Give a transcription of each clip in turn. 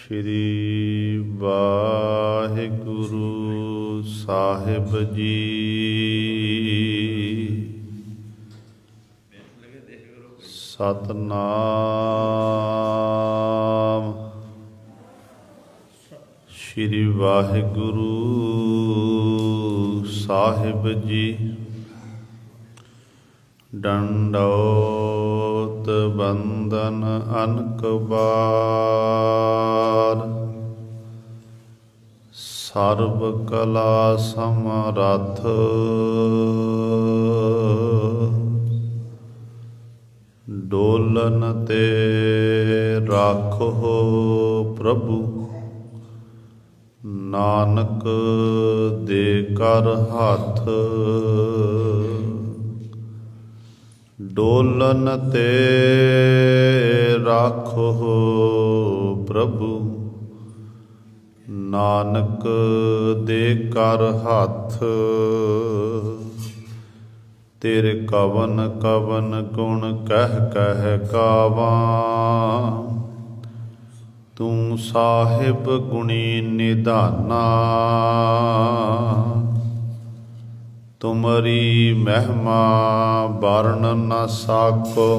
ਸ਼੍ਰੀ ਵਾਹਿਗੁਰੂ ਸਾਹਿਬ ਜੀ। ਸਤਨਾਮ। ਸ਼੍ਰੀ ਵਾਹਿਗੁਰੂ ਸਾਹਿਬ ਜੀ। ਡੰਡੌਤ ਬੰਦਨ ਅਨਕ ਬਾਰ, ਸਰਬ ਕਲਾ ਸਮਰੱਥ। ਡੋਲਨ ਤੇ ਰਾਖੋ ਪ੍ਰਭੂ, ਨਾਨਕ ਦੇ ਕਰ ਹੱਥ। ਡੋਲਨ ਤੇ ਰਾਖੋ ਪ੍ਰਭੂ, ਨਾਨਕ ਦੇ ਕਰ ਹੱਥ। ਤੇਰੇ ਕਵਨ ਕਵਨ ਗੁਣ ਕਹਿ ਕਹਿ ਗਾਵਾਂ, ਤੂੰ ਸਾਹਿਬ ਗੁਣੀ ਨਿਧਾਨਾ। ਤੁਮਰੀ ਮਹਿਮਾ ਵਰਨ ਨ ਸਾਕੋ,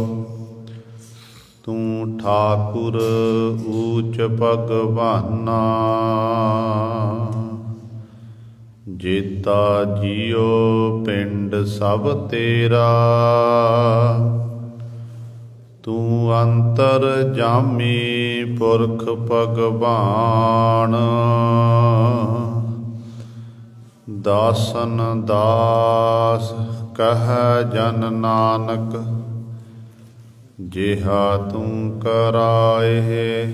ਤੂੰ ਠਾਕੁਰ ਊਚ ਭਗਵਾਨਾ। ਜੇਤਾ ਜੀਓ ਪਿੰਡ ਸਭ ਤੇਰਾ, ਤੂੰ ਅੰਤਰ ਜਾਮੀ ਪੁਰਖ ਭਗਵਾਨ। ਦਾਸਨ ਦਾਸ ਕਹਿ ਜਨ ਨਾਨਕ, ਜਿਹਾ ਤੂੰ ਕਰਾਏ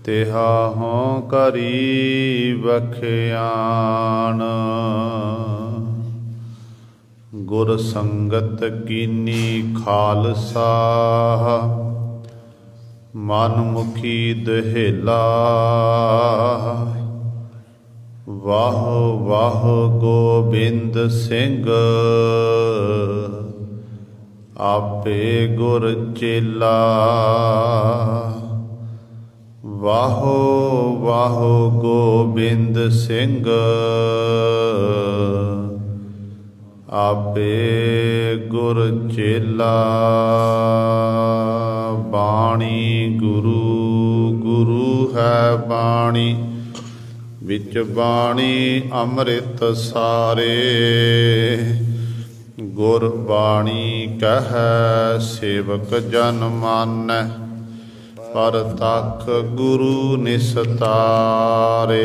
ਤਿਹਾ ਹੋਂ ਕਰੀ ਬਖਿਆਣ। ਗੁਰ ਸੰਗਤ ਕੀਨੀ ਖਾਲਸਾ, ਮਨ ਮੁਖੀ ਦਹੇਲਾ। ਵਾਹ ਵਾਹ ਗੋਬਿੰਦ ਸਿੰਘ, ਆਪੇ ਗੁਰ ਚੇਲਾ। ਵਾਹ ਵਾਹ ਗੋਬਿੰਦ ਸਿੰਘ, ਆਪੇ ਗੁਰ ਚੇਲਾ। ਬਾਣੀ ਗੁਰੂ ਗੁਰੂ ਹੈ ਬਾਣੀ, ਵਿੱਚ ਬਾਣੀ ਅੰਮ੍ਰਿਤ ਸਾਰੇ। ਗੁਰ ਬਾਣੀ ਕਹਿ ਸੇਵਕ ਜਨ ਮਾਨੈ, ਪਰਤਖ ਗੁਰੂ ਨਿਸਤਾਰੇ।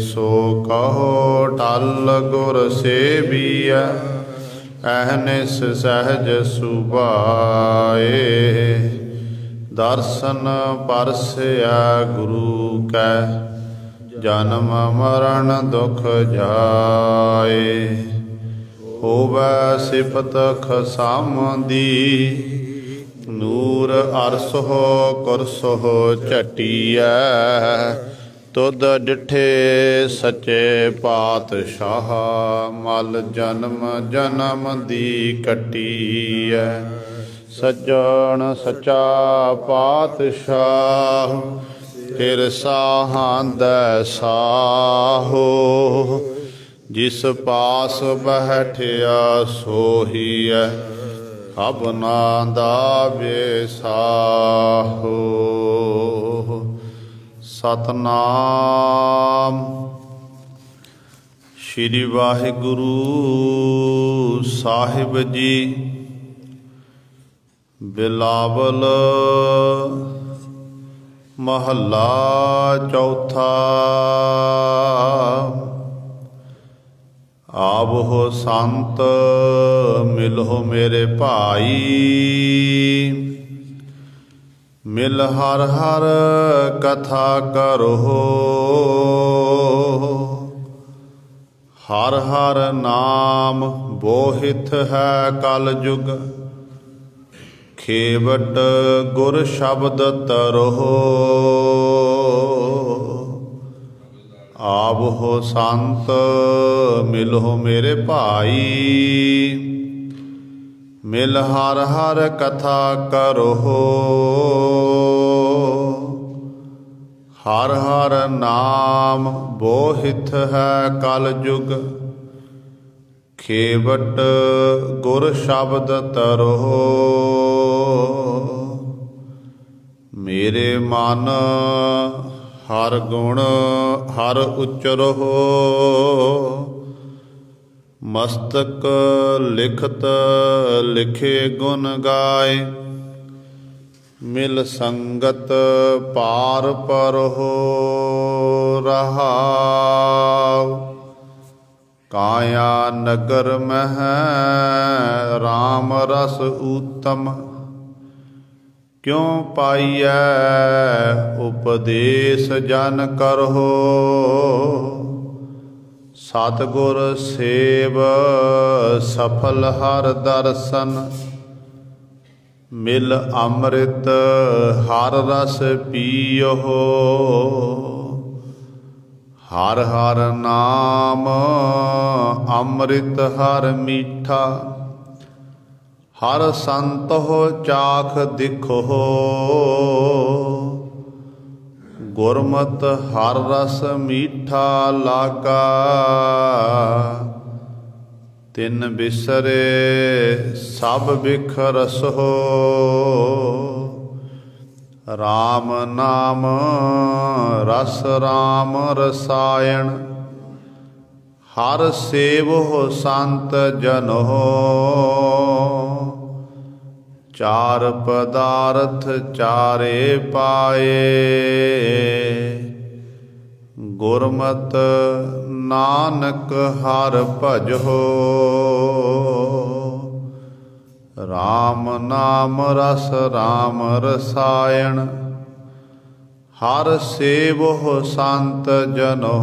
ਸੋ ਕਹੋ ਟਲ ਗੁਰ ਸੇਵੀਐ, ਅਹਨਿਸ ਸਹਿਜ ਸੁਭਾਏ। ਦਰਸ਼ਨ ਪਰਸਿਆ ਗੁਰੂ ਕੈ, ਜਨਮ ਮਰਨ ਦੁਖ ਜਾਏ। ਹੋਵੈ ਸਿਫਤ ਖਸਮ ਦੀ, ਨੂਰ ਅਰਸੋ ਕੁਰਸੋ ਝਟੀਐ। ਤੁਧ ਡਿਠੇ ਸੱਚੇ ਪਾਤਸ਼ਾਹ, ਮਲ ਜਨਮ ਜਨਮ ਦੀ ਕੱਟੀਐ। ਸੱਜਣ ਸੱਚਾ ਪਾਤਸ਼ਾਹ, ਫਿਰ ਸਾਹਾਂਦੈ ਸਾਹੋ। ਜਿਸ ਪਾਸ ਬੈਠਿਆ ਸੋਹੀਐ, ਖਬਨਾ ਦਾਵੇ ਸਾਹੋ। ਸਤਨਾਮ। ਸ਼੍ਰੀ ਵਾਹਿਗੁਰੂ ਸਾਹਿਬ ਜੀ। ਬਿਲਾਵਲ ਮਹੱਲਾ ਚੌਥਾ। ਆਵੋ ਸੰਤ ਮਿਲੋ ਮੇਰੇ ਭਾਈ, ਮਿਲ ਹਰ ਹਰ ਕਥਾ ਕਰੋ। ਹਰ ਹਰ ਨਾਮ ਬੋਹਿਤ ਹੈ ਕਲ ਯੁਗ, ਖੇਵਟ ਗੁਰ ਸ਼ਬਦ ਤਰੋ। ਆਵੋ ਸੰਤ ਮਿਲੋ ਮੇਰੇ ਭਾਈ, ਮਿਲ ਹਰ ਹਰ ਕਥਾ ਕਰੋ। ਹਰ ਹਰ ਨਾਮ ਬੋਹਿਥ ਹੈ ਕਲ ਜੁਗ, ਖੇਵਟ ਗੁਰ ਸ਼ਬਦ ਤਰੋ। ਮੇਰੇ ਮਨ ਹਰ ਗੁਣ ਹਰ ਉਚਰੋ, ਮਸਤਕ ਲਿਖਤ ਲਿਖੇ ਗੁਣ ਗਾਏ। ਮਿਲ ਸੰਗਤ ਪਾਰ ਪਰਹੁ ਰਹਾਉ, ਕਾਇਆ ਨਗਰ ਮਹਿ ਰਾਮ ਰਸ ਊਤਮ। ਕਿਉ ਪਾਈਐ ਉਪਦੇਸ ਜਨ ਕਰਹੁ, ਸਤਿਗੁਰ ਸੇਵ ਸਫਲ ਹਰ ਦਰਸ਼ਨ। ਮਿਲ ਅੰਮ੍ਰਿਤ ਹਰ ਰਸ ਪੀਓ, ਹਰ ਹਰ ਨਾਮ ਅੰਮ੍ਰਿਤ ਹਰ ਮੀਠਾ। ਹਰ ਸੰਤੋ ਚਾਖ ਦਿਖੋ, ਗੁਰਮਤਿ ਹਰ ਰਸ ਮੀਠਾ ਲਾਗਾ। ਤਿਨ ਬਿਸਰੇ ਸਭ ਬਿਖ ਰਸੋ, ਰਾਮ ਨਾਮ ਰਸ ਰਾਮ ਰਸਾਇਣ। ਹਰ ਸੇਵੋ ਸੰਤ ਜਨੋ, ਚਾਰ ਪਦਾਰਥ ਚਾਰੇ ਪਾਏ। ਗੁਰਮਤਿ ਨਾਨਕ ਹਰ ਭਜੋ, ਰਾਮ ਨਾਮ ਰਸ ਰਾਮ ਰਸਾਇਣ। ਹਰ ਸੇਵੋ ਸੰਤ ਜਨੋ,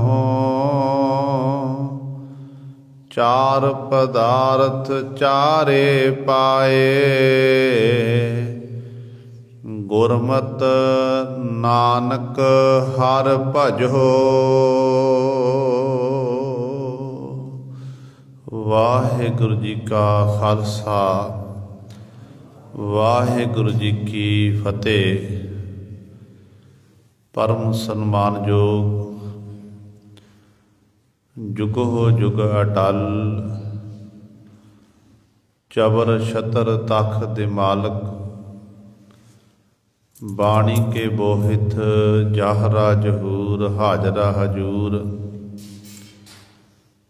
ਚਾਰ ਪਦਾਰਥ ਚਾਰੇ ਪਾਏ। ਗੁਰਮਤਿ ਨਾਨਕ ਹਰ ਭਜੋ। ਵਾਹਿਗੁਰੂ ਜੀ ਕਾ ਖਾਲਸਾ, ਵਾਹਿਗੁਰੂ ਜੀ ਕੀ ਫਤਿਹ। ਪਰਮ ਸਨਮਾਨਯੋਗ ਜੁਗੋ ਜੁਗ ਅਟਲ, ਚਬਰ ਛਤਰ ਤਖ ਦੇ ਮਾਲਕ। ਬਾਣੀ ਕੇ ਬੋਹਿਥ ਜਾਹਰਾ ਜਹੂਰ, ਹਾਜ਼ਰਾ ਹਜੂਰ।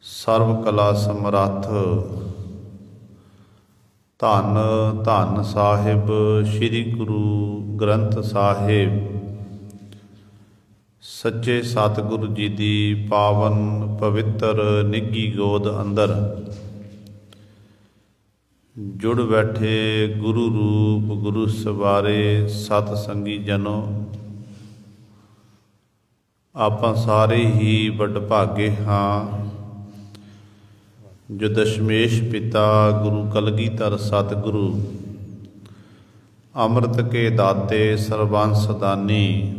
ਸਰਬ ਕਲਾ ਸਮਰੱਥ ਧੰਨ ਧੰਨ ਸਾਹਿਬ ਸ੍ਰੀ ਗੁਰੂ ਗ੍ਰੰਥ ਸਾਹਿਬ। ਸੱਚੇ ਸਤਿਗੁਰੂ ਜੀ ਦੀ ਪਾਵਨ ਪਵਿੱਤਰ ਨਿੱਘੀ ਗੋਦ ਅੰਦਰ ਜੁੜ ਬੈਠੇ ਗੁਰੂ ਰੂਪ ਗੁਰੂ ਸਵਾਰੇ ਸਤ ਸੰਗੀ ਜਨੋ। ਆਪਾਂ ਸਾਰੇ ਹੀ ਵਡਭਾਗੇ ਹਾਂ ਜੋ ਦਸ਼ਮੇਸ਼ ਪਿਤਾ ਗੁਰੂ ਕਲਗੀਧਰ ਸਤਿਗੁਰੂ ਅੰਮ੍ਰਿਤ ਕੇ ਦਾਤੇ ਸਰਬੰਸ ਦਾਨੀ।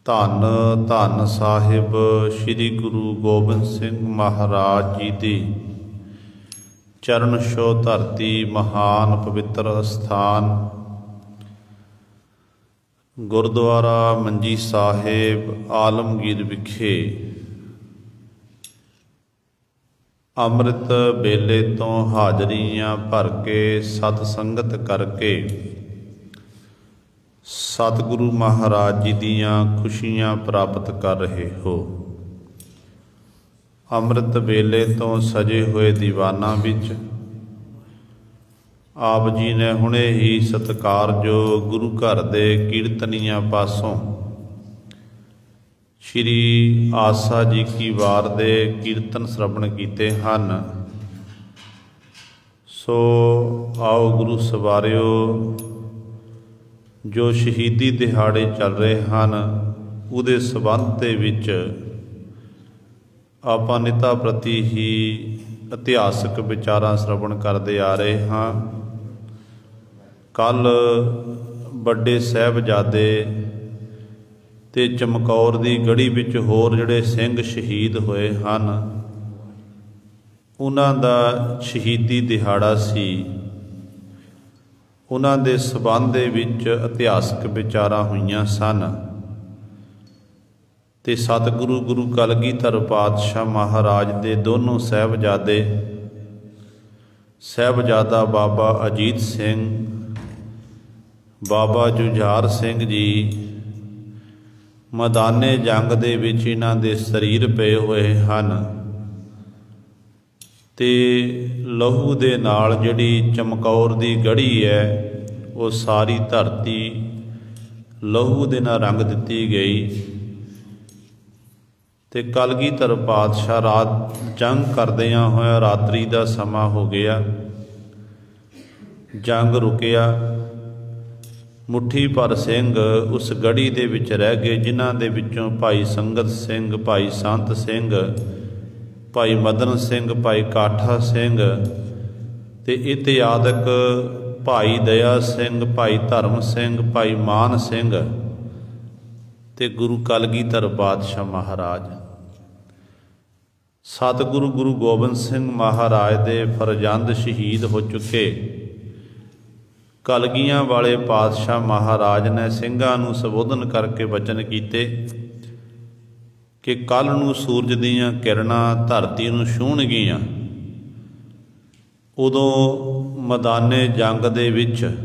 ਧੰਨ ਧੰਨ ਸਾਹਿਬ ਸ੍ਰੀ ਗੁਰੂ ਗੋਬਿੰਦ ਸਿੰਘ ਮਹਾਰਾਜ ਜੀ ਦੀ ਚਰਨ ਛੋਹ ਧਰਤੀ, ਮਹਾਨ ਪਵਿੱਤਰ ਅਸਥਾਨ ਗੁਰਦੁਆਰਾ ਮੰਜੀ ਸਾਹਿਬ ਆਲਮਗੀਰ ਵਿਖੇ ਅੰਮ੍ਰਿਤ ਵੇਲੇ ਤੋਂ ਹਾਜ਼ਰੀਆਂ ਭਰ ਕੇ ਸਤ ਸੰਗਤ ਕਰਕੇ ਸਤਿਗੁਰੂ ਮਹਾਰਾਜ ਜੀ ਦੀਆਂ ਖੁਸ਼ੀਆਂ ਪ੍ਰਾਪਤ ਕਰ ਰਹੇ ਹੋ। ਅੰਮ੍ਰਿਤ ਵੇਲੇ ਤੋਂ ਸਜੇ ਹੋਏ ਦੀਵਾਨਾਂ ਵਿੱਚ ਆਪ ਜੀ ਨੇ ਹੁਣੇ ਹੀ ਸਤਿਕਾਰਯੋਗ ਗੁਰੂ ਘਰ ਦੇ ਕੀਰਤਨੀਆਂ ਪਾਸੋਂ ਸ਼੍ਰੀ ਆਸਾ ਜੀ ਕੀ ਵਾਰ ਦੇ ਕੀਰਤਨ ਸ਼ਰਵਣ ਕੀਤੇ ਹਨ। ਸੋ ਆਓ ਗੁਰੂ ਸਵਾਰਿਓ, ਜੋ ਸ਼ਹੀਦੀ ਦਿਹਾੜੇ ਚੱਲ ਰਹੇ ਹਨ ਉਹਦੇ ਸੰਬੰਧ ਦੇ ਵਿੱਚ ਆਪਾਂ ਨਿਤਾ ਪ੍ਰਤੀ ਹੀ ਇਤਿਹਾਸਕ ਵਿਚਾਰਾਂ ਸ਼ਰਵਣ ਕਰਦੇ ਆ ਰਹੇ ਹਾਂ। ਕੱਲ੍ਹ ਵੱਡੇ ਸਾਹਿਬਜ਼ਾਦੇ ਅਤੇ ਚਮਕੌਰ ਦੀ ਗੜੀ ਵਿੱਚ ਹੋਰ ਜਿਹੜੇ ਸਿੰਘ ਸ਼ਹੀਦ ਹੋਏ ਹਨ ਉਹਨਾਂ ਦਾ ਸ਼ਹੀਦੀ ਦਿਹਾੜਾ ਸੀ। ਉਹਨਾਂ ਦੇ ਸੰਬੰਧ ਦੇ ਵਿੱਚ ਇਤਿਹਾਸਕ ਵਿਚਾਰਾਂ ਹੋਈਆਂ ਸਨ। ਤੇ ਸਤਿਗੁਰੂ ਗੁਰੂ ਕਲਗੀਧਰ ਪਾਤਸ਼ਾਹ ਮਹਾਰਾਜ ਦੇ ਦੋਨੋਂ ਸਾਹਿਬਜ਼ਾਦੇ, ਸਾਹਿਬਜ਼ਾਦਾ ਬਾਬਾ ਅਜੀਤ ਸਿੰਘ, ਬਾਬਾ ਜੁਝਾਰ ਸਿੰਘ ਜੀ, ਮੈਦਾਨੇ ਜੰਗ ਦੇ ਵਿੱਚ ਇਹਨਾਂ ਦੇ ਸਰੀਰ ਪਏ ਹੋਏ ਹਨ ਤੇ ਲਹੂ ਦੇ ਨਾਲ ਜਿਹੜੀ ਚਮਕੌਰ ਦੀ ਗੜੀ ਹੈ ਉਹ ਸਾਰੀ ਧਰਤੀ ਲਹੂ ਦੇ ਨਾਲ ਰੰਗ ਦਿੱਤੀ ਗਈ। ਤੇ ਕਲਗੀਧਰ ਪਾਤਸ਼ਾਹ ਰਾਤ ਜੰਗ ਕਰਦਿਆਂ ਹੋਇਆ ਰਾਤਰੀ ਦਾ ਸਮਾਂ ਹੋ ਗਿਆ, ਜੰਗ ਰੁਕਿਆ। ਮੁੱਠੀ ਭਰ ਸਿੰਘ ਉਸ ਗੜੀ ਦੇ ਵਿੱਚ ਰਹਿ ਗਏ, ਜਿਨ੍ਹਾਂ ਦੇ ਵਿੱਚੋਂ ਭਾਈ ਸੰਗਤ ਸਿੰਘ, ਭਾਈ ਸੰਤ ਸਿੰਘ, ਭਾਈ ਮਦਨ ਸਿੰਘ, ਭਾਈ ਕਾਠਾ ਸਿੰਘ ਤੇ ਇਤਿਆਦਿਕ ਭਾਈ ਦਇਆ ਸਿੰਘ, ਭਾਈ ਧਰਮ ਸਿੰਘ, ਭਾਈ ਮਾਨ ਸਿੰਘ ਤੇ ਗੁਰੂ ਕਲਗੀਧਰ ਪਾਤਸ਼ਾਹ ਮਹਾਰਾਜ। ਸਤਿਗੁਰੂ ਗੁਰੂ ਗੋਬਿੰਦ ਸਿੰਘ ਮਹਾਰਾਜ ਦੇ ਫਰਜ਼ੰਦ ਸ਼ਹੀਦ ਹੋ ਚੁੱਕੇ ਕਲਗੀਆਂ ਵਾਲੇ ਪਾਤਸ਼ਾਹ ਮਹਾਰਾਜ ਨੇ ਸਿੰਘਾਂ ਨੂੰ ਸੰਬੋਧਨ ਕਰਕੇ ਵਚਨ ਕੀਤੇ ਕਿ ਕੱਲ੍ਹ ਨੂੰ ਸੂਰਜ ਦੀਆਂ ਕਿਰਨਾਂ ਧਰਤੀ ਨੂੰ ਛੂਹਣਗੀਆਂ, ਉਦੋਂ ਮੈਦਾਨੇ ਜੰਗ ਦੇ ਵਿੱਚ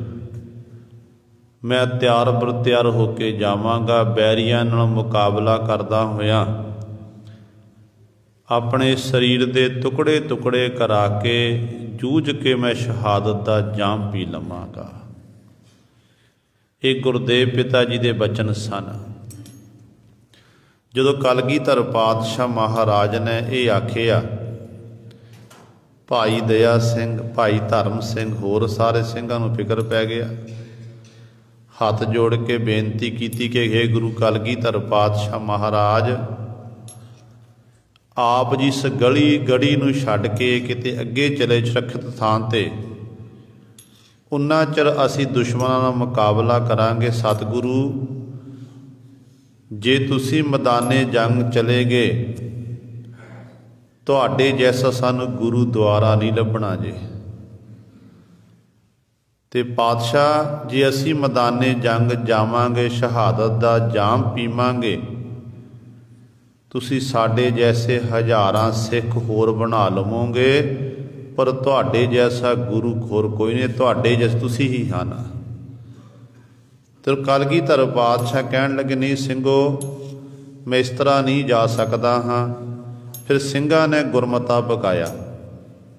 ਮੈਂ ਤਿਆਰ ਬਰ ਤਿਆਰ ਹੋ ਕੇ ਜਾਵਾਂਗਾ। ਬੈਰੀਆਂ ਨਾਲ ਮੁਕਾਬਲਾ ਕਰਦਾ ਹੋਇਆ ਆਪਣੇ ਸਰੀਰ ਦੇ ਟੁਕੜੇ ਟੁਕੜੇ ਕਰਾ ਕੇ ਜੂਝ ਕੇ ਮੈਂ ਸ਼ਹਾਦਤ ਦਾ ਜਾਮ ਪੀ ਲਵਾਂਗਾ। ਇਹ ਗੁਰਦੇਵ ਪਿਤਾ ਜੀ ਦੇ ਬਚਨ ਸਨ। ਜਦੋਂ ਕਲਗੀਧਰ ਪਾਤਸ਼ਾਹ ਮਹਾਰਾਜ ਨੇ ਇਹ ਆਖਿਆ, ਭਾਈ ਦਇਆ ਸਿੰਘ, ਭਾਈ ਧਰਮ ਸਿੰਘ, ਹੋਰ ਸਾਰੇ ਸਿੰਘਾਂ ਨੂੰ ਫਿਕਰ ਪੈ ਗਿਆ। ਹੱਥ ਜੋੜ ਕੇ ਬੇਨਤੀ ਕੀਤੀ ਕਿ ਹੇ ਗੁਰੂ ਕਲਗੀਧਰ ਪਾਤਸ਼ਾਹ ਮਹਾਰਾਜ, ਆਪ ਜੀ ਇਸ ਗੜੀ ਨੂੰ ਛੱਡ ਕੇ ਕਿਤੇ ਅੱਗੇ ਚਲੇ ਸੁਰੱਖਿਅਤ ਥਾਂ 'ਤੇ, ਉਨਾ ਚਿਰ ਅਸੀਂ ਦੁਸ਼ਮਣਾਂ ਨਾਲ ਮੁਕਾਬਲਾ ਕਰਾਂਗੇ। ਸਤਿਗੁਰੂ, ਜੇ ਤੁਸੀਂ ਮੈਦਾਨੇ ਜੰਗ ਚਲੇ ਗਏ, ਤੁਹਾਡੇ ਜੈਸਾ ਸਾਨੂੰ ਗੁਰੂ ਦੁਆਰਾ ਨਹੀਂ ਲੱਭਣਾ ਜੇ। ਤੇ ਪਾਤਸ਼ਾਹ, ਜੇ ਅਸੀਂ ਮੈਦਾਨੇ ਜੰਗ ਜਾਵਾਂਗੇ, ਸ਼ਹਾਦਤ ਦਾ ਜਾਮ ਪੀਵਾਂਗੇ, ਤੁਸੀਂ ਸਾਡੇ ਜੈਸੇ ਹਜ਼ਾਰਾਂ ਸਿੱਖ ਹੋਰ ਬਣਾ ਲਵੋਗੇ, ਪਰ ਤੁਹਾਡੇ ਜੈਸਾ ਗੁਰੂ ਹੋਰ ਕੋਈ ਨਹੀਂ, ਤੁਹਾਡੇ ਜੈਸੇ ਤੁਸੀਂ ਹੀ ਹਨ। ਤੇ ਕਲਗੀਧਰ ਪਾਤਸ਼ਾਹ ਕਹਿਣ ਲੱਗੇ, ਨਹੀਂ ਸਿੰਘੋ, ਮੈਂ ਇਸ ਤਰ੍ਹਾਂ ਨਹੀਂ ਜਾ ਸਕਦਾ ਹਾਂ। ਫਿਰ ਸਿੰਘਾਂ ਨੇ ਗੁਰਮਤਾ ਬਕਾਇਆ।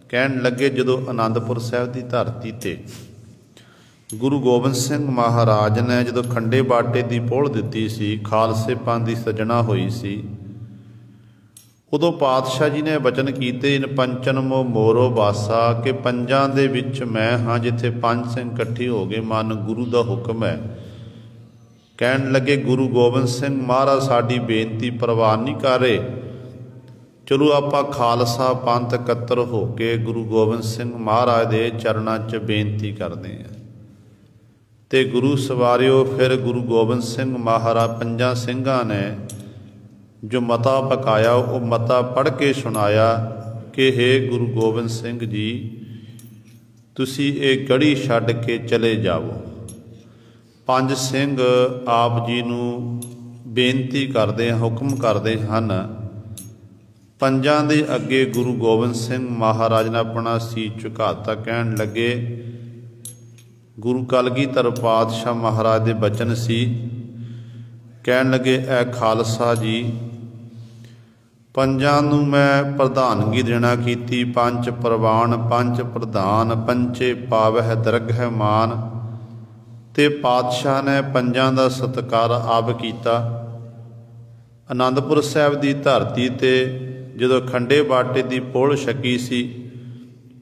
ਕਹਿਣ ਲੱਗੇ, ਜਦੋਂ ਅਨੰਦਪੁਰ ਸਾਹਿਬ ਦੀ ਧਰਤੀ 'ਤੇ ਗੁਰੂ ਗੋਬਿੰਦ ਸਿੰਘ ਮਹਾਰਾਜ ਨੇ ਜਦੋਂ ਖੰਡੇ ਬਾਟੇ ਦੀ ਪੋਲ ਦਿੱਤੀ ਸੀ, ਖਾਲਸੇ ਪੰਥ ਦੀ ਸਿਰਜਣਾ ਹੋਈ ਸੀ, ਉਦੋਂ ਪਾਤਸ਼ਾਹ ਜੀ ਨੇ ਵਚਨ ਕੀਤੇ, ਇਨ ਪੰਚਨ ਮੋ ਮੋਰੋ ਬਾਸਾ, ਕਿ ਪੰਜਾਂ ਦੇ ਵਿੱਚ ਮੈਂ ਹਾਂ ਜਿੱਥੇ ਪੰਜ ਸਿੰਘ ਇਕੱਠੇ ਹੋ ਗਏ, ਮਨ ਗੁਰੂ ਦਾ ਹੁਕਮ ਹੈ। ਕਹਿਣ ਲੱਗੇ, ਗੁਰੂ ਗੋਬਿੰਦ ਸਿੰਘ ਮਹਾਰਾਜ ਸਾਡੀ ਬੇਨਤੀ ਪ੍ਰਵਾਨ ਨਹੀਂ ਕਰ ਰਹੇ, ਚਲੋ ਆਪਾਂ ਖਾਲਸਾ ਪੰਥ ਇਕੱਤਰ ਹੋ ਕੇ ਗੁਰੂ ਗੋਬਿੰਦ ਸਿੰਘ ਮਹਾਰਾਜ ਦੇ ਚਰਨਾਂ 'ਚ ਬੇਨਤੀ ਕਰਦੇ ਹਾਂ। ਤੇ ਗੁਰੂ ਸਵਾਰਿਓ, ਫਿਰ ਗੁਰੂ ਗੋਬਿੰਦ ਸਿੰਘ ਮਹਾਰਾਜ ਪੰਜਾਂ ਸਿੰਘਾਂ ਨੇ ਜੋ ਮਤਾ ਪਕਾਇਆ, ਉਹ ਮਤਾ ਪੜ੍ਹ ਕੇ ਸੁਣਾਇਆ ਕਿ ਹੇ ਗੁਰੂ ਗੋਬਿੰਦ ਸਿੰਘ ਜੀ, ਤੁਸੀਂ ਇਹ ਗੜੀ ਛੱਡ ਕੇ ਚਲੇ ਜਾਵੋ। ਪੰਜ ਸਿੰਘ ਆਪ ਜੀ ਨੂੰ ਬੇਨਤੀ ਕਰਦੇ, ਹੁਕਮ ਕਰਦੇ ਹਨ। ਪੰਜਾਂ ਦੇ ਅੱਗੇ ਗੁਰੂ ਗੋਬਿੰਦ ਸਿੰਘ ਮਹਾਰਾਜ ਨੇ ਆਪਣਾ ਸੀਸ ਝੁਕਾਤਾ। ਕਹਿਣ ਲੱਗੇ, ਗੁਰੂ ਕਲਗੀਧਰ ਪਾਤਸ਼ਾਹ ਮਹਾਰਾਜ ਦੇ ਬਚਨ ਸੀ। ਕਹਿਣ ਲੱਗੇ, ਐ ਖਾਲਸਾ ਜੀ, ਪੰਜਾਂ ਨੂੰ ਮੈਂ ਪ੍ਰਧਾਨਗੀ ਦੇਣਾ ਕੀਤੀ। ਪੰਜ ਪ੍ਰਵਾਨ, ਪੰਜ ਪ੍ਰਧਾਨ, ਪੰਚੇ ਪਾਵਹਿ ਦਰਗਹਿ ਮਾਨ। ਤੇ ਪਾਤਸ਼ਾਹ ਨੇ ਪੰਜਾਂ ਦਾ ਸਤਿਕਾਰ ਆਪ ਕੀਤਾ। ਅਨੰਦਪੁਰ ਸਾਹਿਬ ਦੀ ਧਰਤੀ 'ਤੇ ਜਦੋਂ ਖੰਡੇ ਬਾਟੇ ਦੀ ਪੋਲ ਛਕੀ ਸੀ,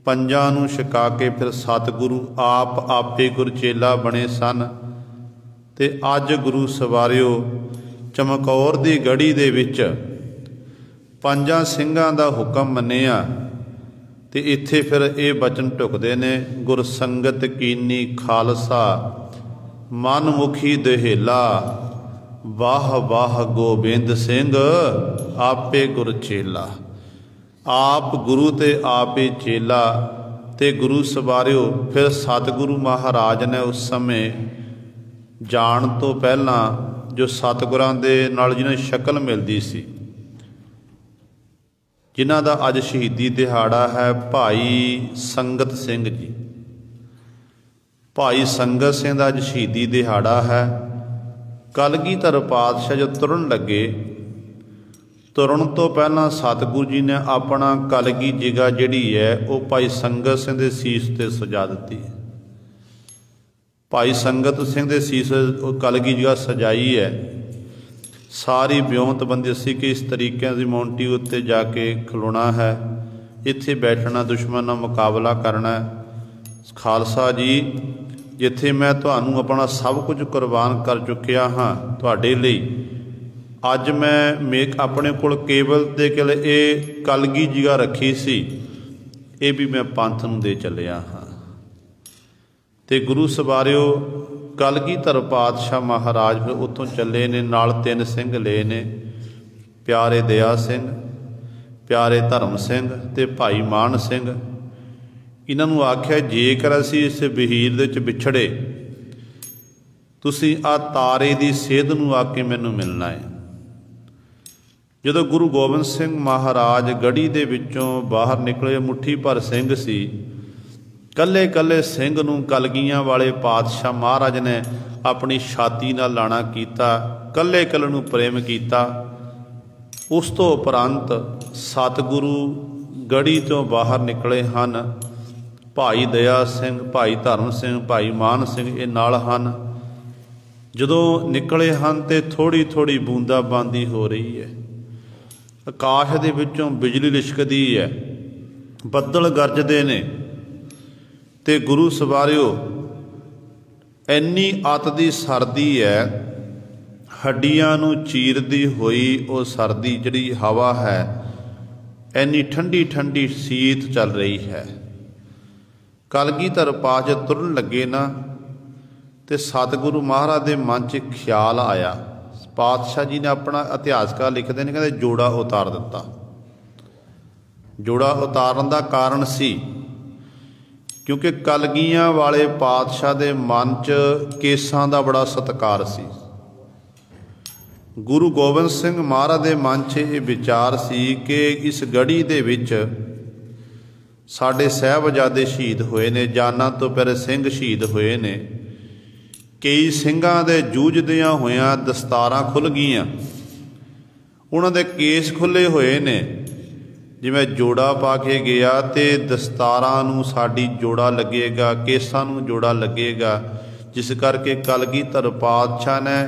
ਪੰਜਾਂ ਨੂੰ ਛਕਾ ਕੇ ਫਿਰ ਸਤਿਗੁਰੂ ਆਪ ਆਪੇ ਗੁਰਚੇਲਾ ਬਣੇ ਸਨ। ਤੇ ਅੱਜ ਗੁਰੂ ਸਵਾਰਿਓ, ਚਮਕੌਰ ਦੀ ਗੜੀ ਦੇ ਵਿੱਚ ਪੰਜਾਂ ਸਿੰਘਾਂ ਦਾ ਹੁਕਮ ਮੰਨਿਆ। ਤੇ ਇੱਥੇ ਫਿਰ ਇਹ ਬਚਨ ਢੁਕਦੇ ਨੇ, ਗੁਰ ਸੰਗਤ ਕੀਨੀ ਖਾਲਸਾ, ਮਨ ਮੁਖੀ ਦਹੇਲਾ, ਵਾਹ ਵਾਹ ਗੋਬਿੰਦ ਸਿੰਘ, ਆਪੇ ਗੁਰ ਚੇਲਾ। ਆਪ ਗੁਰੂ ਤੇ ਆਪੇ ਚੇਲਾ। ਤੇ ਗੁਰੂ ਸਵਾਰਿਓ, ਫਿਰ ਸਤਿਗੁਰੂ ਮਹਾਰਾਜ ਨੇ ਉਸ ਸਮੇਂ ਜਾਣ ਤੋਂ ਪਹਿਲਾਂ ਜੋ ਸਤਿਗੁਰਾਂ ਦੇ ਨਾਲ ਜਿਹਨਾਂ ਦੀ ਸ਼ਕਲ ਮਿਲਦੀ ਸੀ, ਜਿਨ੍ਹਾਂ ਦਾ ਅੱਜ ਸ਼ਹੀਦੀ ਦਿਹਾੜਾ ਹੈ, ਭਾਈ ਸੰਗਤ ਸਿੰਘ ਜੀ। ਭਾਈ ਸੰਗਤ ਸਿੰਘ ਦਾ ਅੱਜ ਸ਼ਹੀਦੀ ਦਿਹਾੜਾ ਹੈ। ਕਲਗੀਧਰ ਪਾਤਸ਼ਾਹ ਜੋ ਤੁਰਨ ਲੱਗੇ, ਤੁਰਨ ਤੋਂ ਪਹਿਲਾਂ ਸਤਿਗੁਰੂ ਜੀ ਨੇ ਆਪਣਾ ਕਲਗੀ ਜਿਗਾ ਜਿਹੜੀ ਹੈ ਉਹ ਭਾਈ ਸੰਗਤ ਸਿੰਘ ਦੇ ਸੀਸ ਤੇ ਸਜਾ ਦਿੱਤੀ। ਭਾਈ ਸੰਗਤ ਸਿੰਘ ਦੇ ਸੀਸ ਕਲਗੀ ਜਿਗਾ ਸਜਾਈ ਹੈ। ਸਾਰੀ ਵਿਉਂਤਬੰਦੀ ਸੀ ਕਿ ਇਸ ਤਰੀਕੇ ਦੀ ਮੌਂਟੀ ਉੱਤੇ ਜਾ ਕੇ ਖਲੋਣਾ ਹੈ, ਇੱਥੇ ਬੈਠਣਾ, ਦੁਸ਼ਮਣ ਨਾਲ ਮੁਕਾਬਲਾ ਕਰਨਾ। ਖਾਲਸਾ ਜੀ, ਜਿੱਥੇ ਮੈਂ ਤੁਹਾਨੂੰ ਆਪਣਾ ਸਭ ਕੁਝ ਕੁਰਬਾਨ ਕਰ ਚੁੱਕਿਆ ਹਾਂ ਤੁਹਾਡੇ ਲਈ, ਅੱਜ ਮੈਂ ਆਪਣੇ ਕੋਲ ਕੇਵਲ ਦੇ ਕੋਲ ਇਹ ਕਲਗੀ ਜਿਗਾ ਰੱਖੀ ਸੀ, ਇਹ ਵੀ ਮੈਂ ਪੰਥ ਨੂੰ ਦੇ ਚੱਲਿਆ ਹਾਂ। ਅਤੇ ਗੁਰੂ ਸਵਾਰਿਓ, ਕਲਗੀਧਰ ਪਾਤਸ਼ਾਹ ਮਹਾਰਾਜ ਫਿਰ ਉੱਥੋਂ ਚੱਲੇ ਨੇ, ਨਾਲ 3 ਸਿੰਘ ਲਏ ਨੇ, ਪਿਆਰੇ ਦਇਆ ਸਿੰਘ, ਪਿਆਰੇ ਧਰਮ ਸਿੰਘ ਅਤੇ ਭਾਈ ਮਾਨ ਸਿੰਘ। ਇਹਨਾਂ ਨੂੰ ਆਖਿਆ, ਜੇਕਰ ਅਸੀਂ ਇਸ ਵਹੀਰ ਦੇ ਵਿੱਚ ਵਿਛੜੇ, ਤੁਸੀਂ ਆਹ ਤਾਰੇ ਦੀ ਸੇਧ ਨੂੰ ਆ ਕੇ ਮੈਨੂੰ ਮਿਲਣਾ ਹੈ। ਜਦੋਂ ਗੁਰੂ ਗੋਬਿੰਦ ਸਿੰਘ ਮਹਾਰਾਜ ਗੜ੍ਹੀ ਦੇ ਵਿੱਚੋਂ ਬਾਹਰ ਨਿਕਲੇ, ਮੁੱਠੀ ਭਰ ਸਿੰਘ ਸੀ, ਕੱਲੇ ਕੱਲੇ ਸਿੰਘ ਨੂੰ ਕਲਗੀਆਂ ਵਾਲੇ ਪਾਤਸ਼ਾਹ ਮਹਾਰਾਜ ਨੇ ਆਪਣੀ ਛਾਤੀ ਨਾਲ ਲਾਣਾ ਕੀਤਾ, ਕੱਲੇ ਕੱਲੇ ਨੂੰ ਪ੍ਰੇਮ ਕੀਤਾ। ਉਸ ਤੋਂ ਉਪਰੰਤ ਸਤਿਗੁਰੂ ਗੜ੍ਹੀ ਤੋਂ ਬਾਹਰ ਨਿਕਲੇ ਹਨ। ਭਾਈ ਦਇਆ ਸਿੰਘ, ਭਾਈ ਧਰਮ ਸਿੰਘ, ਭਾਈ ਮਾਨ ਸਿੰਘ ਇਹ ਨਾਲ ਹਨ। ਜਦੋਂ ਨਿਕਲੇ ਹਨ ਤੇ ਥੋੜ੍ਹੀ ਥੋੜ੍ਹੀ ਬੂੰਦਾਬਾਂਦੀ ਹੋ ਰਹੀ ਹੈ, ਆਕਾਸ਼ ਦੇ ਵਿੱਚੋਂ ਬਿਜਲੀ ਲਿਸ਼ਕਦੀ ਹੈ, ਬੱਦਲ ਗਰਜਦੇ ਨੇ, ਅਤੇ ਗੁਰੂ ਸਵਾਰਿਓ ਇੰਨੀ ਅੱਤ ਦੀ ਸਰਦੀ ਹੈ, ਹੱਡੀਆਂ ਨੂੰ ਚੀਰਦੀ ਹੋਈ ਉਹ ਸਰਦੀ ਜਿਹੜੀ ਹਵਾ ਹੈ, ਇੰਨੀ ਠੰਡੀ ਠੰਡੀ ਸੀਤ ਚੱਲ ਰਹੀ ਹੈ। ਕਲਗੀਧਰ ਪਾਤਸ਼ਾਹ ਤੁਰਨ ਲੱਗੇ ਨਾ, ਅਤੇ ਸਤਿਗੁਰੂ ਮਹਾਰਾਜ ਦੇ ਮਨ 'ਚ ਖਿਆਲ ਆਇਆ। ਪਾਤਸ਼ਾਹ ਜੀ ਨੇ ਆਪਣਾ ਇਤਿਹਾਸਕਾਰ ਲਿਖਦੇ ਨੇ, ਕਹਿੰਦੇ ਜੋੜਾ ਉਤਾਰ ਦਿੱਤਾ। ਜੋੜਾ ਉਤਾਰਨ ਦਾ ਕਾਰਨ ਸੀ ਕਿਉਂਕਿ ਕਲਗੀਆਂ ਵਾਲੇ ਪਾਤਸ਼ਾਹ ਦੇ ਮਨ 'ਚ ਕੇਸਾਂ ਦਾ ਬੜਾ ਸਤਿਕਾਰ ਸੀ। ਗੁਰੂ ਗੋਬਿੰਦ ਸਿੰਘ ਮਹਾਰਾਜ ਦੇ ਮਨ 'ਚ ਇਹ ਵਿਚਾਰ ਸੀ ਕਿ ਇਸ ਗੜ੍ਹੀ ਦੇ ਵਿੱਚ ਸਾਡੇ ਸਾਹਿਬਜ਼ਾਦੇ ਸ਼ਹੀਦ ਹੋਏ ਨੇ, ਜਾਨਾਂ ਤੋਂ ਪਿਆਰੇ ਸਿੰਘ ਸ਼ਹੀਦ ਹੋਏ ਨੇ। ਕਈ ਸਿੰਘਾਂ ਦੇ ਜੂਝਦਿਆਂ ਹੋਇਆਂ ਦਸਤਾਰਾਂ ਖੁੱਲ੍ਹ ਗਈਆਂ, ਉਹਨਾਂ ਦੇ ਕੇਸ ਖੁੱਲ੍ਹੇ ਹੋਏ ਨੇ। ਜਿਵੇਂ ਜੋੜਾ ਪਾ ਕੇ ਗਿਆ ਅਤੇ ਦਸਤਾਰਾਂ ਨੂੰ ਸਾਡੀ ਜੋੜਾ ਲੱਗੇਗਾ, ਕੇਸਾਂ ਨੂੰ ਜੋੜਾ ਲੱਗੇਗਾ, ਜਿਸ ਕਰਕੇ ਕਲਗੀਧਰ ਪਾਤਸ਼ਾਹ ਨੇ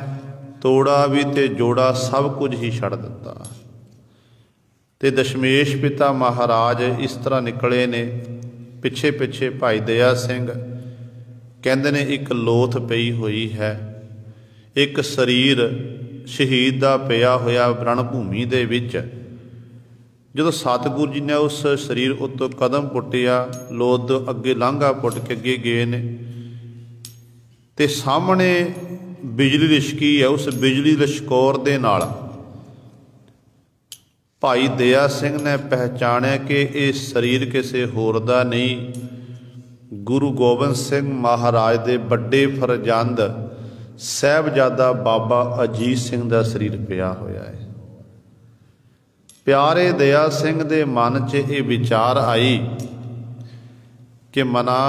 ਤੋੜਾ ਵੀ ਅਤੇ ਜੋੜਾ ਸਭ ਕੁਝ ਹੀ ਛੱਡ ਦਿੱਤਾ। ਅਤੇ ਦਸ਼ਮੇਸ਼ ਪਿਤਾ ਮਹਾਰਾਜ ਇਸ ਤਰ੍ਹਾਂ ਨਿਕਲੇ ਨੇ। ਪਿੱਛੇ ਪਿੱਛੇ ਭਾਈ ਦਇਆ ਸਿੰਘ, ਕਹਿੰਦੇ ਨੇ ਇੱਕ ਲੋਥ ਪਈ ਹੋਈ ਹੈ, ਇੱਕ ਸਰੀਰ ਸ਼ਹੀਦ ਦਾ ਪਿਆ ਹੋਇਆ ਰਣ ਭੂਮੀ ਦੇ ਵਿੱਚ। ਜਦੋਂ ਸਤਿਗੁਰੂ ਜੀ ਨੇ ਉਸ ਸਰੀਰ ਉੱਤੋਂ ਕਦਮ ਪੁੱਟਿਆ, ਲੋਥ ਅੱਗੇ ਲਾਂਘਾ ਪੁੱਟ ਕੇ ਅੱਗੇ ਗਏ ਨੇ, ਅਤੇ ਸਾਹਮਣੇ ਬਿਜਲੀ ਲਿਸ਼ਕੀ ਹੈ। ਉਸ ਬਿਜਲੀ ਲਿਸ਼ਕੌਰ ਦੇ ਨਾਲ ਭਾਈ ਦਇਆ ਸਿੰਘ ਨੇ ਪਹਿਚਾਣਿਆ ਕਿ ਇਹ ਸਰੀਰ ਕਿਸੇ ਹੋਰ ਦਾ ਨਹੀਂ, ਗੁਰੂ ਗੋਬਿੰਦ ਸਿੰਘ ਮਹਾਰਾਜ ਦੇ ਵੱਡੇ ਫਰਜ਼ੰਦ ਸਾਹਿਬਜ਼ਾਦਾ ਬਾਬਾ ਅਜੀਤ ਸਿੰਘ ਦਾ ਸਰੀਰ ਪਿਆ ਹੋਇਆ ਹੈ। ਪਿਆਰੇ ਦਇਆ ਸਿੰਘ ਦੇ ਮਨ 'ਚ ਇਹ ਵਿਚਾਰ ਆਈ ਕਿ ਮਨਾ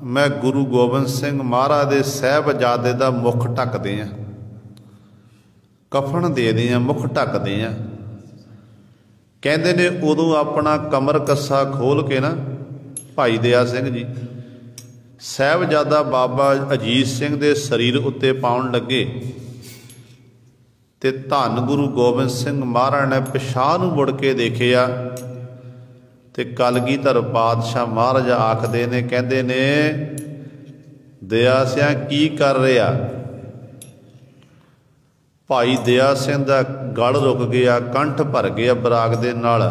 ਮੈਂ ਗੁਰੂ ਗੋਬਿੰਦ ਸਿੰਘ ਮਹਾਰਾਜ ਦੇ ਸਾਹਿਬਜ਼ਾਦੇ ਦਾ ਮੁੱਖ ਢੱਕਦੇ ਹਾਂ, ਕਫਨ ਦੇ ਹਾਂ, ਮੁੱਖ ਢੱਕਦੇ ਹਾਂ। ਕਹਿੰਦੇ ਨੇ ਉਦੋਂ ਆਪਣਾ ਕਮਰ ਕੱਸਾ ਖੋਲ੍ਹ ਕੇ ਨਾ ਭਾਈ ਦਇਆ ਸਿੰਘ ਜੀ ਸਾਹਿਬਜ਼ਾਦਾ ਬਾਬਾ ਅਜੀਤ ਸਿੰਘ ਦੇ ਸਰੀਰ ਉੱਤੇ ਪਾਉਣ ਲੱਗੇ, ਅਤੇ ਧੰਨ ਗੁਰੂ ਗੋਬਿੰਦ ਸਿੰਘ ਮਹਾਰਾਜ ਨੇ ਪਿਛਾਂਹ ਨੂੰ ਮੁੜ ਕੇ ਦੇਖਿਆ, ਅਤੇ ਕਲਗੀਧਰ ਪਾਤਸ਼ਾਹ ਮਹਾਰਾਜ ਆਖਦੇ ਨੇ, ਕਹਿੰਦੇ ਨੇ ਦਇਆ ਸਿਆਂ ਕੀ ਕਰ ਰਿਹਾ। ਭਾਈ ਦਇਆ ਸਿੰਘ ਦਾ ਗਲ ਰੁਕ ਗਿਆ, ਕੰਠ ਭਰ ਗਿਆ ਬਰਾਗ ਦੇ ਨਾਲ।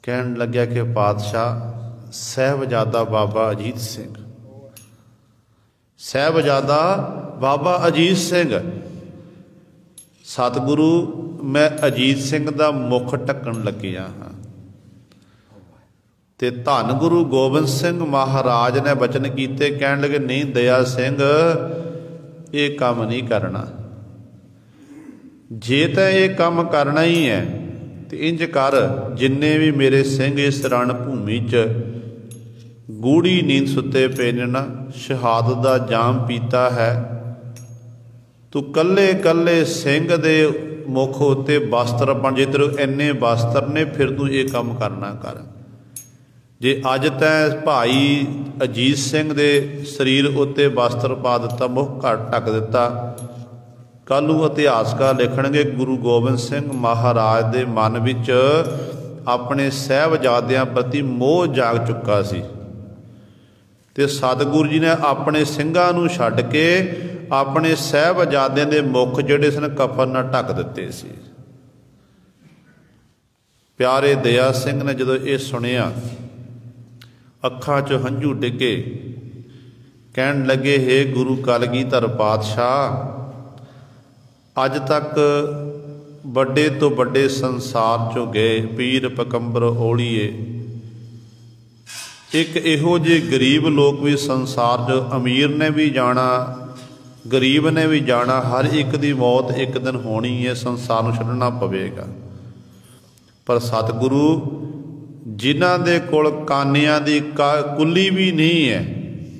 ਕਹਿਣ ਲੱਗਿਆ ਕਿ ਪਾਤਸ਼ਾਹ ਸਾਹਿਬਜ਼ਾਦਾ ਬਾਬਾ ਅਜੀਤ ਸਿੰਘ, ਸਾਹਿਬਜ਼ਾਦਾ ਬਾਬਾ ਅਜੀਤ ਸਿੰਘ, ਸਤਿਗੁਰੂ ਮੈਂ ਅਜੀਤ ਸਿੰਘ ਦਾ ਮੁੱਖ ਢੱਕਣ ਲੱਗਿਆ ਹਾਂ। ਅਤੇ ਧੰਨ ਗੁਰੂ ਗੋਬਿੰਦ ਸਿੰਘ ਮਹਾਰਾਜ ਨੇ ਬਚਨ ਕੀਤੇ, ਕਹਿਣ ਲੱਗੇ ਨਹੀਂ ਦਇਆ ਸਿੰਘ, ये काम नहीं करना। जे तो ये काम करना ही है तो इंज कर, जिन्ने भी मेरे सिंह इस रण भूमि च गूढ़ी नींद सुते पे ने ना, शहादत दा जाम पीता है, तू कल्ले कल्ले सिंह दे मुख उत्ते वस्त्र बन, जे तेरे इन्ने वस्त्र ने फिर तू ये काम करना कर। जे अज तैं भाई अजीत सिंह दे शरीर उत्ते वस्त्र पा दिता, मुख घट ढक दिता, कल नूं इतिहासकार लिखणगे गुरु गोबिंद सिंह महाराज दे मन विच अपने साहिबजादियां प्रति मोह जाग चुका सी, ते सतगुरु जी ने अपने ਸਿੰਘਾਂ ਨੂੰ छड्ड के अपने साहिबजादियां दे मुख जिहड़े सन कफन नाल ढक दिते सी। प्यारे दया सिंह ने जदों ये सुनिया अखां चों हंझू डिगे, कहण लगे, हे गुरु कलगीधर पातशाह, अज तक बड़े तो बड़े संसार चों गए पीर पकंबर ओलिए, एक इहो जे गरीब लोग भी संसार च, अमीर ने भी जाना गरीब ने भी जाना, हर एक दी मौत एक दिन होनी है, संसार नूं छड्डना पवेगा। पर सतगुरु जिन्हां दे कोल कानियां दी कुल्ली भी नहीं है,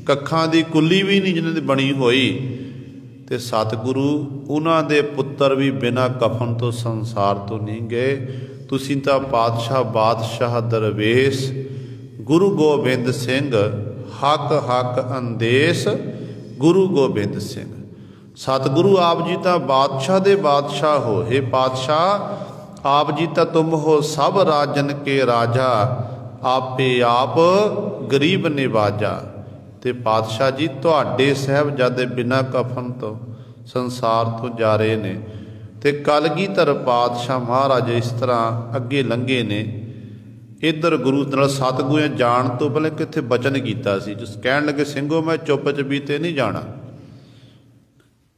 कखां दी कुल्ली भी नहीं जिन्हां दी बनी होई, ते सतगुरु उन्हां दे पुत्तर भी बिना कफन तो संसार तो नहीं गए। तुसीं तां पातशाह बादशाह दरवेश गुरु गोबिंद सिंह हक हक अंदेश गुरु गोबिंद सिंह। सतगुरु आप जी तां बादशाह दे बादशाह हो। हे पातशाह आप जी तां तुम हो सब राजन के राजा, आपे आप गरीब निवाजा। ते पातशाह जी तुहाडे साहिबजादे बिना कफन तो संसार तो जा रहे ने, ते कलगीधर पातशाह महाराज इस तरह अगे लंघे ने। इधर गुरु नाल सतगुरू ने जाण तो पहले कित्थे बचन कीता सी, जिस कहण लगे, ਸਿੰਘੋ मैं चुप चबीते नहीं जाना,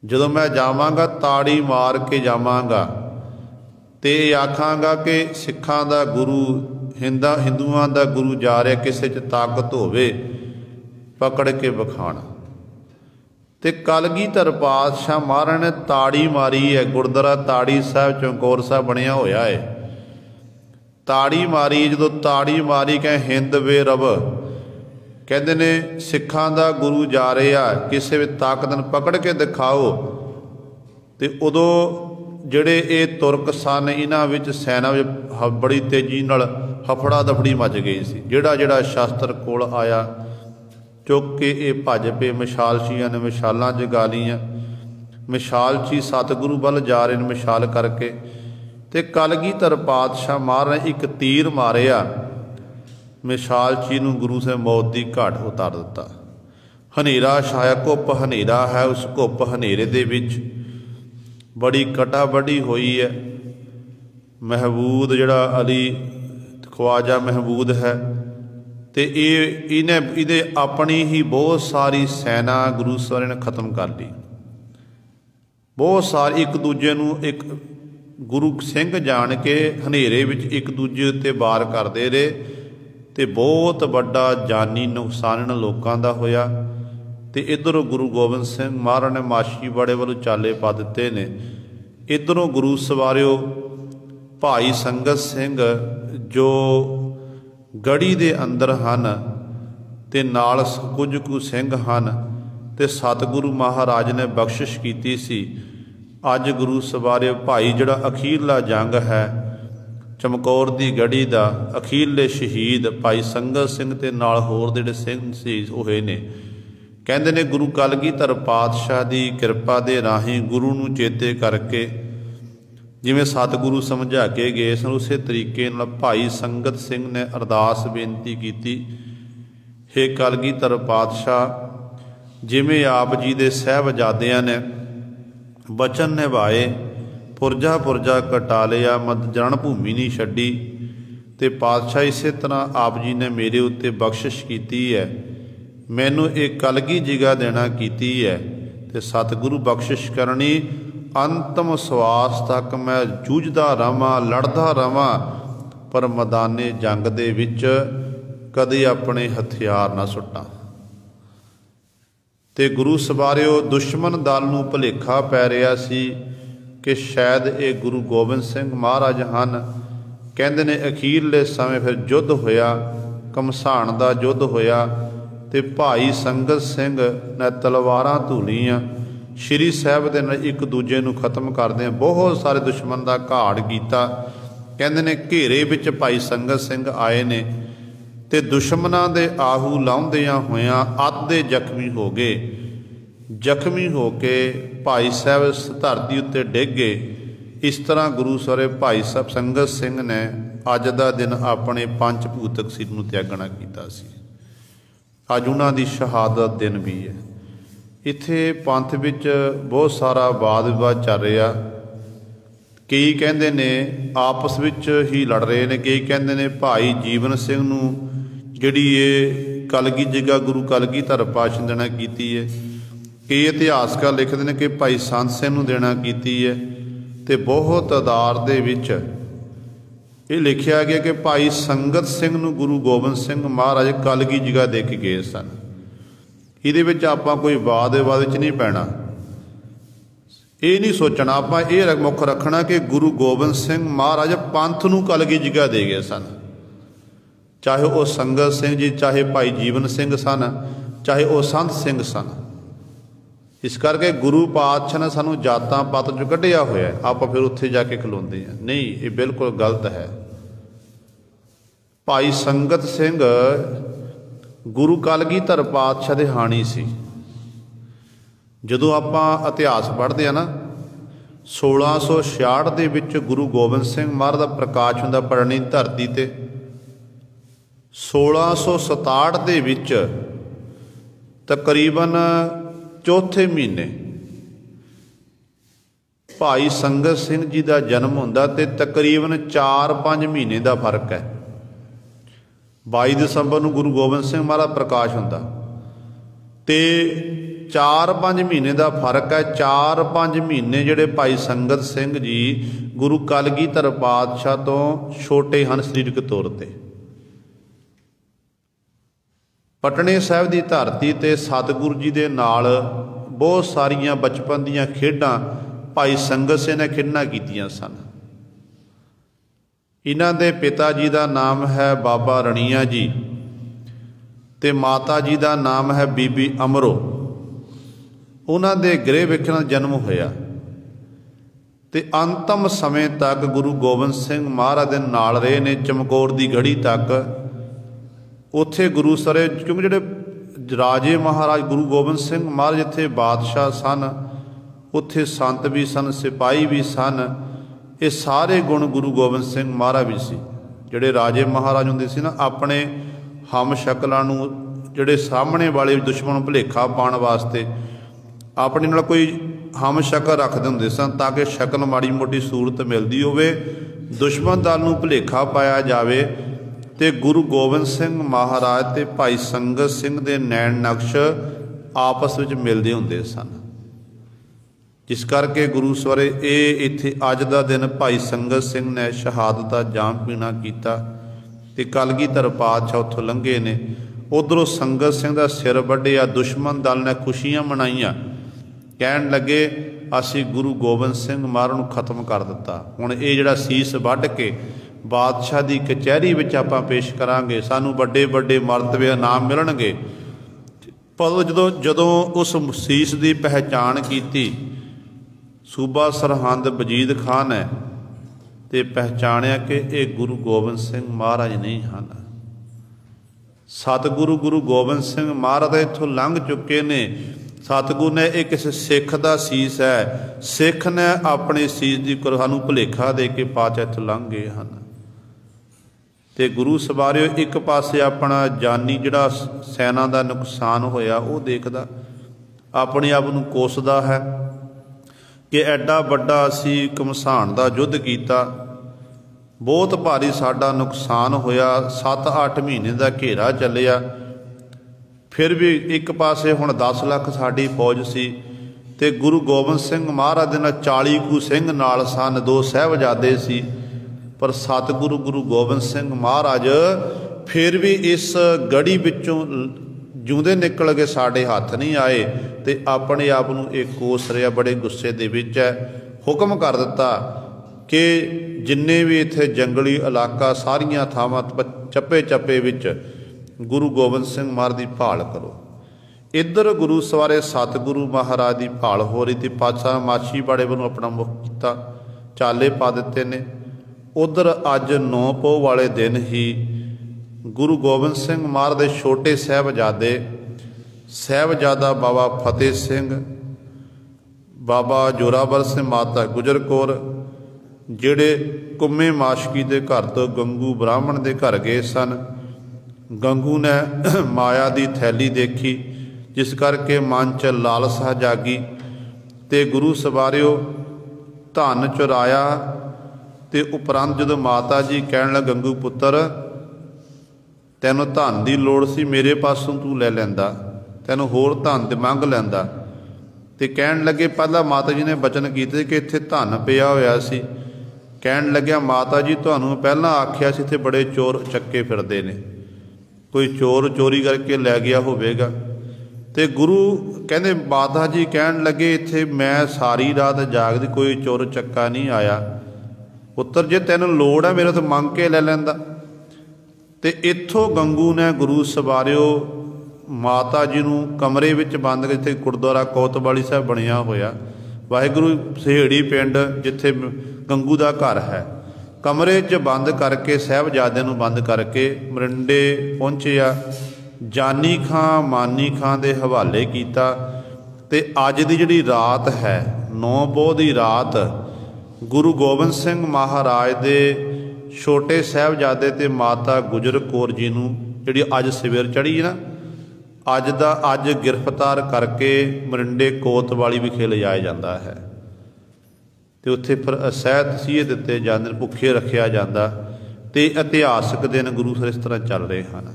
जदों मैं जावांगा ताड़ी मार के जावांगा, ते आखांगा कि सिखां दा गुरु हिंदुआं दा गुरु जा रहा, किसे च ताकत होवे पकड़ के विखाण। ते कलगीधर पातशाह महाराज ने ताड़ी मारी है, गुरुद्वारा ताड़ी साहिब चमकौर साहिब बनिया होया है, ताड़ी मारी। जो ताड़ी मारी कह हिंद वे रब, कहते ने सिखां दा गुरु जा रहा, किसी भी ताकत न पकड़ के दिखाओ। तो उदों जिहड़े ये तुरक सन, इन्हां विच सैना बड़ी तेजी नाल हफड़ा दफड़ी मच गई सी। जिहड़ा जिहड़ा शास्त्र कोल आया चुक के ये भज पे, मिशालचियां ने मिशालां जगा लियां, मिशालची सतगुरु वल जा रहे हैं मिशाल करके। ते कलगीधर पातशाह महाराज ने एक तीर मारिया, मिशालची नूं गुरु से मौत की घाट उतार दिता। हनेरा छाया, घुप हनेरा है, उस घुप हनेरे दे विच बड़ी कटा बढ़ी हुई है। महबूद जिहड़ा अली ख्वाजा महबूद है, तो इहदे अपनी ही बहुत सारी सैना गुरु सारे ने खत्म कर ली। बहुत सारे एक दूजे नूं एक गुरु सिंह जान के हनेरे विच एक दूजे उत्ते वार करते रहे, तो बहुत बड़ा जानी नुकसान इन्हां लोकां दा होया। तो इधरों गुरु गोबिंद सिंह महाराज ने माछीवाड़े वालों चाले पा दिते ने। इधरों गुरु सवारिओ भाई संगत सिंह जो गढ़ी दे अंदर हन, ते नाल कुछ कु सिंह हन, ते सतगुरु महाराज ने बख्शिश कीती सी। अज गुरु सवारे भाई जिहड़ा अखीरला जंग है चमकौर दी गढ़ी दा, अखीरले शहीद भाई संगत सिंह ते नाल होर जिहड़े सिंह शहीद होए ने, कहंदे ने गुरु कलगीधर पातशाह दी किरपा दे राही गुरु नूं चेते करके जिवें सतगुरु समझा के गए सन, उस तरीके नाल भाई संगत सिंह ने अरदास बेनती की, हे कलगीधर पातशाह जिवें आप जी दे साहिबजादियां ने बचन निभाए, पुरजा पुरजा कटा लिया, मत जन भूमि नहीं छड्डी, ते पातशाह इस तरह आप जी ने मेरे उत्ते बख्शिश की है, मैनू एक कलगी जिगा देना की है, ते सतगुरु बख्शिश करनी, अंतम सवास तक मैं जूझदा रवां लड़दा रवां, पर मैदाने जंग दे विच कदे अपने हथियार ना सुट्टां। ਤੇ ਗੁਰੂ ਸਵਾਰਿਓ ਦੁਸ਼ਮਣ ਦਲ ਨੂੰ ਭੁਲੇਖਾ ਪੈ ਰਿਹਾ ਸੀ ਕਿ ਸ਼ਾਇਦ ਇਹ ਗੁਰੂ ਗੋਬਿੰਦ ਸਿੰਘ ਮਹਾਰਾਜ ਹਨ। ਕਹਿੰਦੇ ਨੇ ਅਖੀਰਲੇ ਸਮੇਂ ਫਿਰ ਯੁੱਧ ਹੋਇਆ, ਘਮਸਾਣ ਦਾ ਯੁੱਧ ਹੋਇਆ ਤੇ ਭਾਈ ਸੰਗਤ ਸਿੰਘ ਨੇ ਤਲਵਾਰਾਂ ਧੂਲੀਆਂ, ਸ਼੍ਰੀ ਸਾਹਿਬ ਦੇ ਨਾਲ ਇੱਕ ਦੂਜੇ ਨੂੰ ਖਤਮ ਕਰਦਿਆਂ ਬਹੁਤ ਸਾਰੇ ਦੁਸ਼ਮਣ ਦਾ ਘਾੜ ਕੀਤਾ। ਕਹਿੰਦੇ ਨੇ ਘੇਰੇ ਵਿੱਚ ਭਾਈ ਸੰਗਤ ਸਿੰਘ ਆਏ ਨੇ ਤੇ ਦੁਸ਼ਮਣਾਂ ਦੇ ਆਹੂ ਲਾਉਂਦਿਆਂ ਹੋਇਆਂ ਅੱਧੇ ਜ਼ਖਮੀ ਹੋ ਗਏ। ਜ਼ਖਮੀ ਹੋ ਕੇ ਭਾਈ ਸਾਹਿਬ ਇਸ ਧਰਤੀ ਉੱਤੇ ਡਿੱਗ ਗਏ। ਇਸ ਤਰ੍ਹਾਂ ਗੁਰੂ ਸਵਰੇ ਭਾਈ ਸਾਹਿਬ ਸੰਗਤ ਸਿੰਘ ਨੇ ਅੱਜ ਦਾ ਦਿਨ ਆਪਣੇ ਪੰਜ ਭੂਤਕ ਸਰੀਰ ਨੂੰ ਤਿਆਗਣਾ ਕੀਤਾ ਸੀ। ਅੱਜ ਉਹਨਾਂ ਦੀ ਸ਼ਹਾਦਤ ਦਿਨ ਵੀ ਹੈ। ਇੱਥੇ ਪੰਥ ਵਿੱਚ ਬਹੁਤ ਸਾਰਾ ਵਾਦ ਵਿਵਾਦ ਚੱਲ ਰਿਹਾ। ਕਈ ਕਹਿੰਦੇ ਨੇ ਆਪਸ ਵਿੱਚ ਹੀ ਲੜ ਰਹੇ ਨੇ, ਕਈ ਕਹਿੰਦੇ ਨੇ ਭਾਈ ਜੀਵਨ ਸਿੰਘ ਨੂੰ ਜਿਹੜੀ ਇਹ ਕਲਗੀ ਜਗ੍ਹਾ ਗੁਰੂ ਕਲਗੀਧਰ ਪਾਤਸ਼ਾਹ ਨੇ ਦੇਣਾ ਕੀਤੀ ਹੈ। ਕਈ ਇਤਿਹਾਸਕਾਰ ਲਿਖਦੇ ਨੇ ਕਿ ਭਾਈ ਸੰਤ ਸਿੰਘ ਨੂੰ ਦੇਣਾ ਕੀਤੀ ਹੈ। ਤੇ ਬਹੁਤ ਆਧਾਰ ਦੇ ਵਿੱਚ ਇਹ ਲਿਖਿਆ ਗਿਆ ਕਿ ਭਾਈ ਸੰਗਤ ਸਿੰਘ ਨੂੰ ਗੁਰੂ ਗੋਬਿੰਦ ਸਿੰਘ ਮਹਾਰਾਜ ਕਲਗੀ ਜਗ੍ਹਾ ਦੇ ਕੇ ਗਏ ਸਨ। ਇਹਦੇ ਵਿੱਚ ਆਪਾਂ ਕੋਈ ਵਾਦ ਵਿਵਾਦ ਵਿੱਚ ਨਹੀਂ ਪੈਣਾ। ਇਹ ਨਹੀਂ ਸੋਚਣਾ, ਆਪਾਂ ਇਹ ਮੁੱਖ ਰੱਖਣਾ ਕਿ ਗੁਰੂ ਗੋਬਿੰਦ ਸਿੰਘ ਮਹਾਰਾਜ ਪੰਥ ਨੂੰ ਕਲਗੀ ਜਗ੍ਹਾ ਦੇ ਗਏ ਸਨ। ਚਾਹੇ ਉਹ ਸੰਗਤ ਸਿੰਘ ਜੀ, ਚਾਹੇ ਭਾਈ ਜੀਵਨ ਸਿੰਘ ਸਨ, ਚਾਹੇ ਉਹ ਸੰਤ ਸਿੰਘ ਸਨ। ਇਸ ਕਰਕੇ ਗੁਰੂ ਪਾਤਸ਼ਾਹ ਨੇ ਸਾਨੂੰ ਜਾਤਾਂ ਪਾਤ 'ਚੋਂ ਕੱਢਿਆ ਹੋਇਆ, ਆਪਾਂ ਫਿਰ ਉੱਥੇ ਜਾ ਕੇ ਖਲੋਂਦੇ ਹਾਂ। ਨਹੀਂ, ਇਹ ਬਿਲਕੁਲ ਗਲਤ ਹੈ। ਭਾਈ ਸੰਗਤ ਸਿੰਘ ਗੁਰੂ ਕਲਗੀਧਰ ਪਾਤਸ਼ਾਹ ਦੇ ਹਾਣੀ ਸੀ। ਜਦੋਂ ਆਪਾਂ ਇਤਿਹਾਸ ਪੜ੍ਹਦੇ ਹਾਂ ਨਾ, 1666 ਦੇ ਵਿੱਚ ਗੁਰੂ ਗੋਬਿੰਦ ਸਿੰਘ ਮਹਾਰਾਜ ਦਾ ਪ੍ਰਕਾਸ਼ ਹੁੰਦਾ ਪੜ੍ਹਨੀ ਧਰਤੀ ਤੇ। 1667 ਦੇ ਵਿੱਚ ਤਕਰੀਬਨ ਚੌਥੇ ਮਹੀਨੇ ਭਾਈ ਸੰਗਤ ਸਿੰਘ ਜੀ ਦਾ ਜਨਮ ਹੁੰਦਾ ਤੇ ਤਕਰੀਬਨ 4-5 ਮਹੀਨੇ ਦਾ ਫਰਕ ਹੈ। 22 ਦਸੰਬਰ ਨੂੰ ਗੁਰੂ ਗੋਬਿੰਦ ਸਿੰਘ ਮਹਾਰਾਜ ਪ੍ਰਕਾਸ਼ ਹੁੰਦਾ ਤੇ 4-5 ਮਹੀਨੇ ਦਾ ਫਰਕ ਹੈ। 4-5 ਮਹੀਨੇ ਜਿਹੜੇ ਭਾਈ ਸੰਗਤ ਸਿੰਘ ਜੀ ਗੁਰੂ ਕਲਗੀਧਰ ਪਾਤਸ਼ਾਹ ਤੋਂ ਛੋਟੇ ਹਨ ਸਰੀਰਕ ਤੌਰ ਤੇ। ਪਟਨੇ ਸਾਹਿਬ ਦੀ ਧਰਤੀ ਤੇ ਸਤਿਗੁਰੂ ਜੀ ਦੇ ਨਾਲ ਬਹੁਤ ਸਾਰੀਆਂ ਬਚਪਨ ਦੀਆਂ ਖੇਡਾਂ ਭਾਈ ਸੰਗਤ ਸਿੰਘ ਨੇ ਖੇਡਾਂ ਕੀਤੀਆਂ ਸਨ। ਇਹਨਾਂ ਦੇ ਪਿਤਾ ਜੀ ਦਾ ਨਾਮ ਹੈ ਬਾਬਾ ਰਣੀਆ ਜੀ ਤੇ ਮਾਤਾ ਜੀ ਦਾ ਨਾਮ ਹੈ ਬੀਬੀ ਅਮਰੋ। ਉਹਨਾਂ ਦੇ ਗ੍ਰਹਿ ਵਿਖੇ ਜਨਮ ਹੋਇਆ ਤੇ ਅੰਤਮ ਸਮੇਂ ਤੱਕ ਗੁਰੂ ਗੋਬਿੰਦ ਸਿੰਘ ਮਹਾਰਾਜ ਦੇ ਨਾਲ ਰਹੇ ਨੇ, ਚਮਕੌਰ ਦੀ ਗੜੀ ਤੱਕ। ਉੱਥੇ ਗੁਰੂ ਸਰੇ, ਕਿਉਂਕਿ ਜਿਹੜੇ ਰਾਜੇ ਮਹਾਰਾਜ ਗੁਰੂ ਗੋਬਿੰਦ ਸਿੰਘ ਮਹਾਰਾਜ ਜਿੱਥੇ ਬਾਦਸ਼ਾਹ ਸਨ, ਉੱਥੇ ਸੰਤ ਵੀ ਸਨ, ਸਿਪਾਹੀ ਵੀ ਸਨ। ਇਹ ਸਾਰੇ ਗੁਣ ਗੁਰੂ ਗੋਬਿੰਦ ਸਿੰਘ ਮਹਾਰਾਜ ਵੀ ਸੀ। ਜਿਹੜੇ ਰਾਜੇ ਮਹਾਰਾਜ ਹੁੰਦੇ ਸੀ ਨਾ, ਆਪਣੇ ਹਮ ਸ਼ਕਲਾਂ ਨੂੰ, ਜਿਹੜੇ ਸਾਹਮਣੇ ਵਾਲੇ ਦੁਸ਼ਮਣ ਨੂੰ ਭੁਲੇਖਾ ਪਾਉਣ ਵਾਸਤੇ ਆਪਣੇ ਨਾਲ ਕੋਈ ਹਮ ਸ਼ਕਲ ਰੱਖਦੇ ਹੁੰਦੇ ਸਨ, ਤਾਂ ਕਿ ਸ਼ਕਲ ਮਾੜੀ ਮੋਟੀ ਸੂਰਤ ਮਿਲਦੀ ਹੋਵੇ, ਦੁਸ਼ਮਣ ਦਲ ਨੂੰ ਭੁਲੇਖਾ ਪਾਇਆ ਜਾਵੇ। ਤੇ ਗੁਰੂ ਗੋਬਿੰਦ ਸਿੰਘ ਮਹਾਰਾਜ ਤੇ ਭਾਈ ਸੰਗਤ ਸਿੰਘ ਦੇ ਨੈਣ ਨਕਸ਼ ਆਪਸ ਵਿੱਚ ਮਿਲਦੇ ਹੁੰਦੇ ਸਨ। ਜਿਸ ਕਰਕੇ ਗੁਰੂ ਸਵਰੇ ਇਹ ਇੱਥੇ ਅੱਜ ਦਾ ਦਿਨ ਭਾਈ ਸੰਗਤ ਸਿੰਘ ਨੇ ਸ਼ਹਾਦਤ ਦਾ ਜਾਮ ਪੀਣਾ ਕੀਤਾ ਤੇ ਕਲਗੀਧਰ ਪਾਤਸ਼ਾਹ ਉੱਥੋਂ ਲੰਘੇ ਨੇ। ਉੱਧਰੋਂ ਸੰਗਤ ਸਿੰਘ ਦਾ ਸਿਰ ਵੱਢਿਆ, ਦੁਸ਼ਮਣ ਦਲ ਨੇ ਖੁਸ਼ੀਆਂ ਮਨਾਈਆਂ, ਕਹਿਣ ਲੱਗੇ ਅਸੀਂ ਗੁਰੂ ਗੋਬਿੰਦ ਸਿੰਘ ਮਹਾਰਾਜ ਨੂੰ ਖਤਮ ਕਰ ਦਿੱਤਾ। ਹੁਣ ਇਹ ਜਿਹੜਾ ਸੀਸ ਵੱਢ ਕੇ ਬਾਦਸ਼ਾਹ ਦੀ ਕਚਹਿਰੀ ਵਿੱਚ ਆਪਾਂ ਪੇਸ਼ ਕਰਾਂਗੇ, ਸਾਨੂੰ ਵੱਡੇ ਵੱਡੇ ਮਰਤਬੇ ਇਨਾਮ ਮਿਲਣਗੇ। ਪਰ ਜਦੋਂ ਉਸ ਸੀਸ ਦੀ ਪਹਿਚਾਣ ਕੀਤੀ ਸੂਬਾ ਸਰਹੰਦ ਵਜੀਦ ਖਾਨ ਹੈ ਤੇ ਪਹਿਚਾਣਿਆ ਕਿ ਇਹ ਗੁਰੂ ਗੋਬਿੰਦ ਸਿੰਘ ਮਹਾਰਾਜ ਨਹੀਂ ਹਨ। ਸਤਿਗੁਰੂ ਗੁਰੂ ਗੋਬਿੰਦ ਸਿੰਘ ਮਹਾਰਾਜ ਇੱਥੋਂ ਲੰਘ ਚੁੱਕੇ ਨੇ। ਸਤਿਗੁਰੂ ਨੇ ਇਹ ਕਿਸੇ ਸਿੱਖ ਦਾ ਸੀਸ ਹੈ, ਸਿੱਖ ਨੇ ਆਪਣੇ ਸੀਸ ਦੀ ਸਾਨੂੰ ਭੁਲੇਖਾ ਦੇ ਕੇ ਪਾਤਸ਼ਾਹ ਇੱਥੋਂ ਲੰਘ ਗਏ ਹਨ। ਤੇ ਗੁਰੂ ਸਵਾਰਿਓ ਇੱਕ ਪਾਸੇ ਆਪਣਾ ਜਾਨੀ ਜਿਹੜਾ ਸੈਨਾ ਦਾ ਨੁਕਸਾਨ ਹੋਇਆ ਉਹ ਦੇਖਦਾ, ਆਪਣੇ ਆਪ ਨੂੰ ਕੋਸਦਾ ਹੈ ਕਿ ਐਡਾ ਵੱਡਾ ਅਸੀਂ ਘਮਸਾਣ ਦਾ ਯੁੱਧ ਕੀਤਾ, ਬਹੁਤ ਭਾਰੀ ਸਾਡਾ ਨੁਕਸਾਨ ਹੋਇਆ, 7-8 ਮਹੀਨੇ ਦਾ ਘੇਰਾ ਚੱਲਿਆ। ਫਿਰ ਵੀ ਇੱਕ ਪਾਸੇ ਹੁਣ 10 ਲੱਖ ਸਾਡੀ ਫੌਜ ਸੀ ਤੇ ਗੁਰੂ ਗੋਬਿੰਦ ਸਿੰਘ ਮਹਾਰਾਜ ਦੇ ਨਾਲ 40 ਕੁ ਸਿੰਘ ਨਾਲ ਸਨ, 2 ਸਾਹਿਬਜ਼ਾਦੇ ਸੀ। ਪਰ ਸਤਿਗੁਰੂ ਗੁਰੂ ਗੋਬਿੰਦ ਸਿੰਘ ਮਹਾਰਾਜ ਫਿਰ ਵੀ ਇਸ ਗੜੀ ਵਿੱਚੋਂ ਜਿਉਂਦੇ ਨਿਕਲ ਕੇ ਸਾਡੇ ਹੱਥ नहीं आए तो अपने आप नूं एक कोस रहा, बड़े गुस्से दे विच है। हुक्म कर दिता कि जिन्ने भी इत्थे जंगली इलाका सारियां थावां चप्पे चप्पे विच गुरु गोबिंद सिंह महाराज की भाल करो। इधर गुरु सवारे सतगुरु महाराज की भाल हो रही थी, पातशाह माछीवाड़े वालों अपना मुख किया, चाले पा दिते ने। उधर अज 9 पौह वाले दिन ही गुरु गोबिंद सिंह महाराज के छोटे साहबजादे साहबजादा बाबा फतेह सिंह, बाबा जोरावर सिंह, माता गुजर कौर जिहड़े कुम्मे माशकी के घर तो गंगू ब्राह्मण के घर गए सन। गंगू ने माया की थैली देखी, जिस करके मन च लालसा जागी ते गुरु सवारियो धन चुराया। ते उपरंत जदों माता जी कहण लगे गंगू पुत्र तैनूं धन की लोड़ सी, मेरे पासों तू लै लैंदा, तैनूं होर धन ते मंग लैंदा। ते कहण लगे पहला माता जी ने बचन कीते कि इत्थे धन पिया होया सी। कहण लग्या माता जी तुहानूं पहलां आखिया सी इत्थे बड़े चोर चक्के फिरदे ने, कोई चोर चोरी करके लै गया होवेगा। ते गुरु कहंदे माता जी कहण लगे इत्थे मैं सारी रात जागदी, कोई चोर चक्का नहीं आया। पुत्र जे तैनूं लोड़ है मेरे तो मंग के लै लैंदा। ते इत्थों गंगू ने गुरु सवारियो माता जी नूं कमरे विच बंद करके, गुरुद्वारा कोतवाली साहब बनिया होया, वाहिगुरू सहेड़ी पिंड जिथे गंगू का घर है, कमरे च बंद करके साहबजादे नूं बंद करके मरिंडे पहुंचिया, जानी खां मानी खां दे हवाले कीता। ते अज दी जिहड़ी रात है 9 पौह दी रात गुरु गोबिंद सिंह महाराज दे छोटे साहबजादे ते माता गुजर कौर जी नूं जिहड़ी अज सवेर चढ़ी ना, अज दा अज गिरफ्तार करके मरिंडे कोतवाली विखे लिजाया जाता है। तो उत्थे फिर असह तसीहे दिते जाते, भुखे रखा जाता। तो इतिहासक दिन गुरु सर इस तरह चल रहे हैं।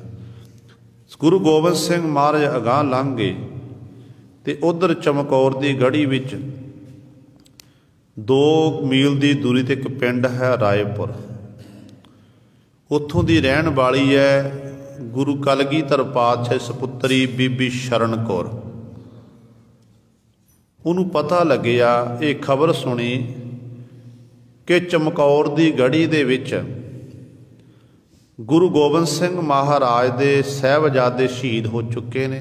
गुरु गोबिंद सिंह महाराज अगाह लंघ गए तो उधर चमकौर की गढ़ी विच 2 मील की दूरी ते एक पिंड है रायपुर, उत्थों की रहन वाली है गुरु कलगीधर पातशाह सपुत्री बीबी शरण कौर। उन्होंने पता लग्या, ये खबर सुनी कि चमकौर की गढ़ी दे विच गुरु गोबिंद सिंह महाराज दे साहबजादे शहीद हो चुके ने।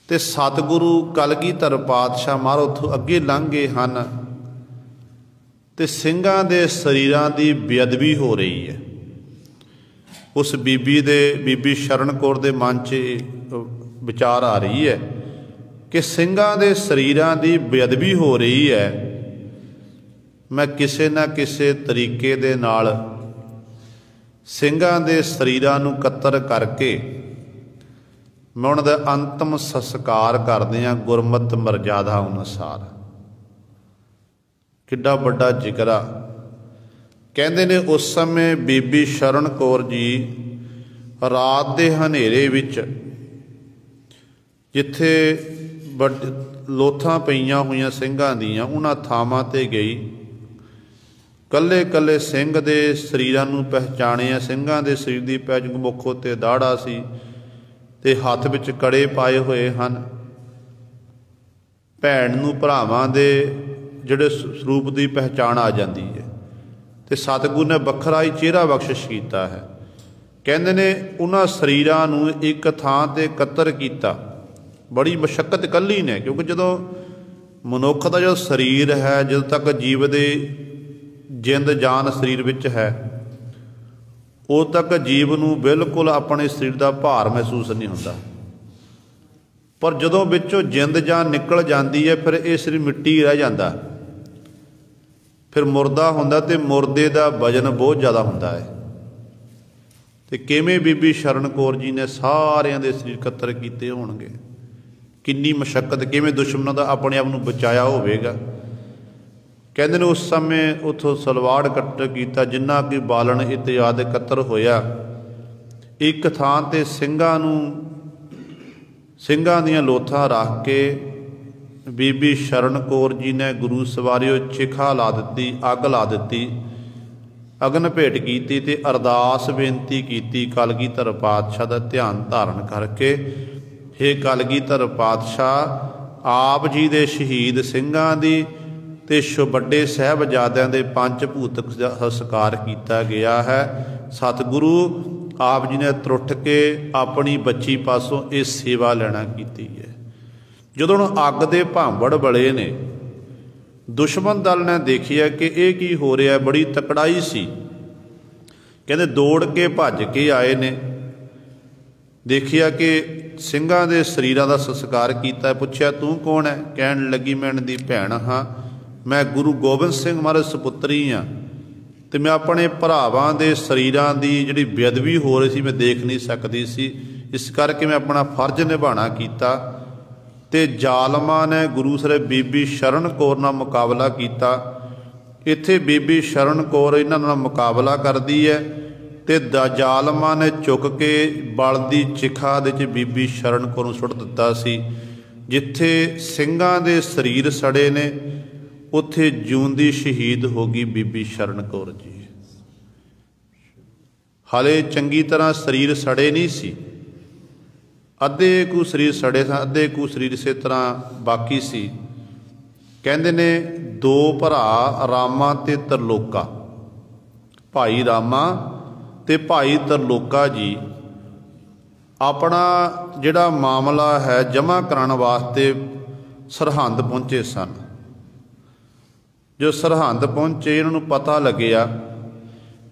ते सतगुरु कलगीधर पातशाह महाराज उत्थों अगे लंघ गए हैं। ते ਸਿੰਘਾਂ ਦੇ शरीरां की बेअदबी हो रही है। उस बीबी शरण कौर के मन च विचार आ रही है कि ਸਿੰਘਾਂ ਦੇ शरीरां की बेअदबी हो रही है, मैं किसी ना किसी तरीके दे नाल ਸਿੰਘਾਂ ਦੇ शरीरां नूं कत्तर करके मैं उन्हां दा अंतिम संस्कार कर दियां गुरमत मर्यादा अनुसार। किड्डा वड्डा जिगरा। कहते ने उस समय बीबी शरण कौर जी रात के हनेरे विच जिथे लोथां पईयां होईयां ਸਿੰਘਾਂ दीयां उन्हां थावां ते गई। कल्ले कल्ले ਸਿੰਘ दे शरीरां नूं पहचाणिया। ਸਿੰਘਾਂ दे शरीर की पैच मुख उत्ते दाड़ा सी ते हत्थ विच कड़े पाए हुए हैं। भैण नूं भरावां दे जिहड़े स्वरूप की पहचान आ जाती है। तो सतगुरु ने वखरा ही चेहरा बख्शिश किया है। कहते ने उन्हां शरीरां नूं एक थां ते कत्तर किया। बड़ी मशक्कत कल्ली ने, क्योंकि जदों मनुख का जो शरीर है, जदों तक जीव दे जिंद जान शरीर विच है, उद तक जीव नूं बिल्कुल अपने शरीर का भार महसूस नहीं होता। पर जदों विचों जिंद जान निकल जाती है, फिर ये शरीर मिट्टी रह जाता, फिर मुरदा हुंदा ते मुरदे का वजन बहुत ज़्यादा हुंदा है। तो किवें बीबी शरण कौर जी ने सारियां दे शरीर कत्तर कीते होणगे, किन्नी मशक्कत, किवें दुश्मनों का अपने आप नूं बचाया होवेगा। कहते ने उस समय उत्थों सलवाड़ कट्टर किया, जिन्ना कि बालन इत्यादि कत्तर होया। एक थां ते ਸਿੰਘਾਂ दीयां लोथां रख के बीबी शरण कौर जी ने गुरु सवारियो चिखा ला दी, अग ला दी। ਅਗਨ ਭੇਟ ਕੀਤੀ ਤੇ ਅਰਦਾਸ ਬੇਨਤੀ ਕੀਤੀ ਕਲਗੀਧਰ ਪਾਤਸ਼ਾਹ ਦਾ ਧਿਆਨ ਧਾਰਨ ਕਰਕੇ, ਹੇ ਕਲਗੀਧਰ ਪਾਤਸ਼ਾਹ, ਆਪ ਜੀ ਦੇ ਸ਼ਹੀਦ ਸਿੰਘਾਂ ਦੀ ਤੇ ਵੱਡੇ ਸਾਹਿਬਜ਼ਾਦਿਆਂ ਦੇ ਪੰਜ ਭੂਤਕ ਸੰਸਕਾਰ ਕੀਤਾ ਗਿਆ ਹੈ। ਸਤਿਗੁਰੂ ਆਪ ਜੀ ਨੇ ਤਰੁੱਠ ਕੇ ਆਪਣੀ ਬੱਚੀ ਪਾਸੋਂ ਇਹ ਸੇਵਾ ਲੈਣਾ ਕੀਤੀ ਹੈ। ਜਦੋਂ ਅੱਗ ਦੇ ਭਾਂਬੜ ਬਲੇ ਨੇ, ਦੁਸ਼ਮਣ ਦਲ ਨੇ ਦੇਖਿਆ ਕਿ ਇਹ ਕੀ ਹੋ ਰਿਹਾ, ਬੜੀ ਤਕੜਾਈ ਸੀ। ਕਹਿੰਦੇ ਦੌੜ ਕੇ ਭੱਜ ਕੇ ਆਏ ਨੇ, ਦੇਖਿਆ ਕਿ ਸਿੰਘਾਂ ਦੇ ਸਰੀਰਾਂ ਦਾ ਸੰਸਕਾਰ ਕੀਤਾ। ਪੁੱਛਿਆ ਤੂੰ ਕੌਣ ਹੈ? ਕਹਿਣ ਲੱਗੀ ਮੈਂ ਇਹਨਾਂ ਦੀ ਭੈਣ ਹਾਂ, ਮੈਂ ਗੁਰੂ ਗੋਬਿੰਦ ਸਿੰਘ ਮਹਾਰਾਜ ਸੁਪੁੱਤਰੀ ਹਾਂ, ਅਤੇ ਮੈਂ ਆਪਣੇ ਭਰਾਵਾਂ ਦੇ ਸਰੀਰਾਂ ਦੀ ਜਿਹੜੀ ਬੇਅਦਬੀ ਹੋ ਰਹੀ ਸੀ ਮੈਂ ਦੇਖ ਨਹੀਂ ਸਕਦੀ ਸੀ, ਇਸ ਕਰਕੇ ਮੈਂ ਆਪਣਾ ਫਰਜ਼ ਨਿਭਾਉਣਾ ਕੀਤਾ। ਅਤੇ ਜ਼ਾਲਮਾਂ ਨੇ ਗੁਰੂ ਸਾਹਿਬ ਬੀਬੀ ਸ਼ਰਨ ਕੌਰ ਨਾਲ ਮੁਕਾਬਲਾ ਕੀਤਾ। ਇੱਥੇ ਬੀਬੀ ਸ਼ਰਨ ਕੌਰ ਇਹਨਾਂ ਨਾਲ ਮੁਕਾਬਲਾ ਕਰਦੀ ਹੈ ਅਤੇ ਜ਼ਾਲਮਾਂ ਨੇ ਚੁੱਕ ਕੇ ਬਲ ਦੀ ਚਿਖਾ ਦੇ 'ਚ ਬੀਬੀ ਸ਼ਰਨ ਕੌਰ ਨੂੰ ਸੁੱਟ ਦਿੱਤਾ ਸੀ। ਜਿੱਥੇ ਸਿੰਘਾਂ ਦੇ ਸਰੀਰ ਸੜੇ ਨੇ, ਉੱਥੇ ਜਿਉਂਦੀ ਸ਼ਹੀਦ ਹੋ ਗਈ ਬੀਬੀ ਸ਼ਰਨ ਕੌਰ ਜੀ। ਹਾਲੇ ਚੰਗੀ ਤਰ੍ਹਾਂ ਸਰੀਰ ਸੜੇ ਨਹੀਂ ਸੀ, ਅੱਧੇ ਕੁ ਸਰੀਰ ਸੜੇ ਸਨ, ਅੱਧੇ ਕੁ ਸਰੀਰ ਇਸੇ ਤਰ੍ਹਾਂ ਬਾਕੀ ਸੀ। ਕਹਿੰਦੇ ਨੇ ਦੋ ਭਰਾ ਰਾਮਾ ਅਤੇ ਤਰਲੋਕਾ, ਭਾਈ ਰਾਮਾ ਅਤੇ ਭਾਈ ਤਰਲੋਕਾ ਜੀ ਆਪਣਾ ਜਿਹੜਾ ਮਾਮਲਾ ਹੈ ਜਮ੍ਹਾਂ ਕਰਾਉਣ ਵਾਸਤੇ ਸਰਹੰਦ ਪਹੁੰਚੇ ਸਨ। ਜੋ ਸਰਹੰਦ ਪਹੁੰਚੇ, ਇਹਨਾਂ ਨੂੰ ਪਤਾ ਲੱਗਿਆ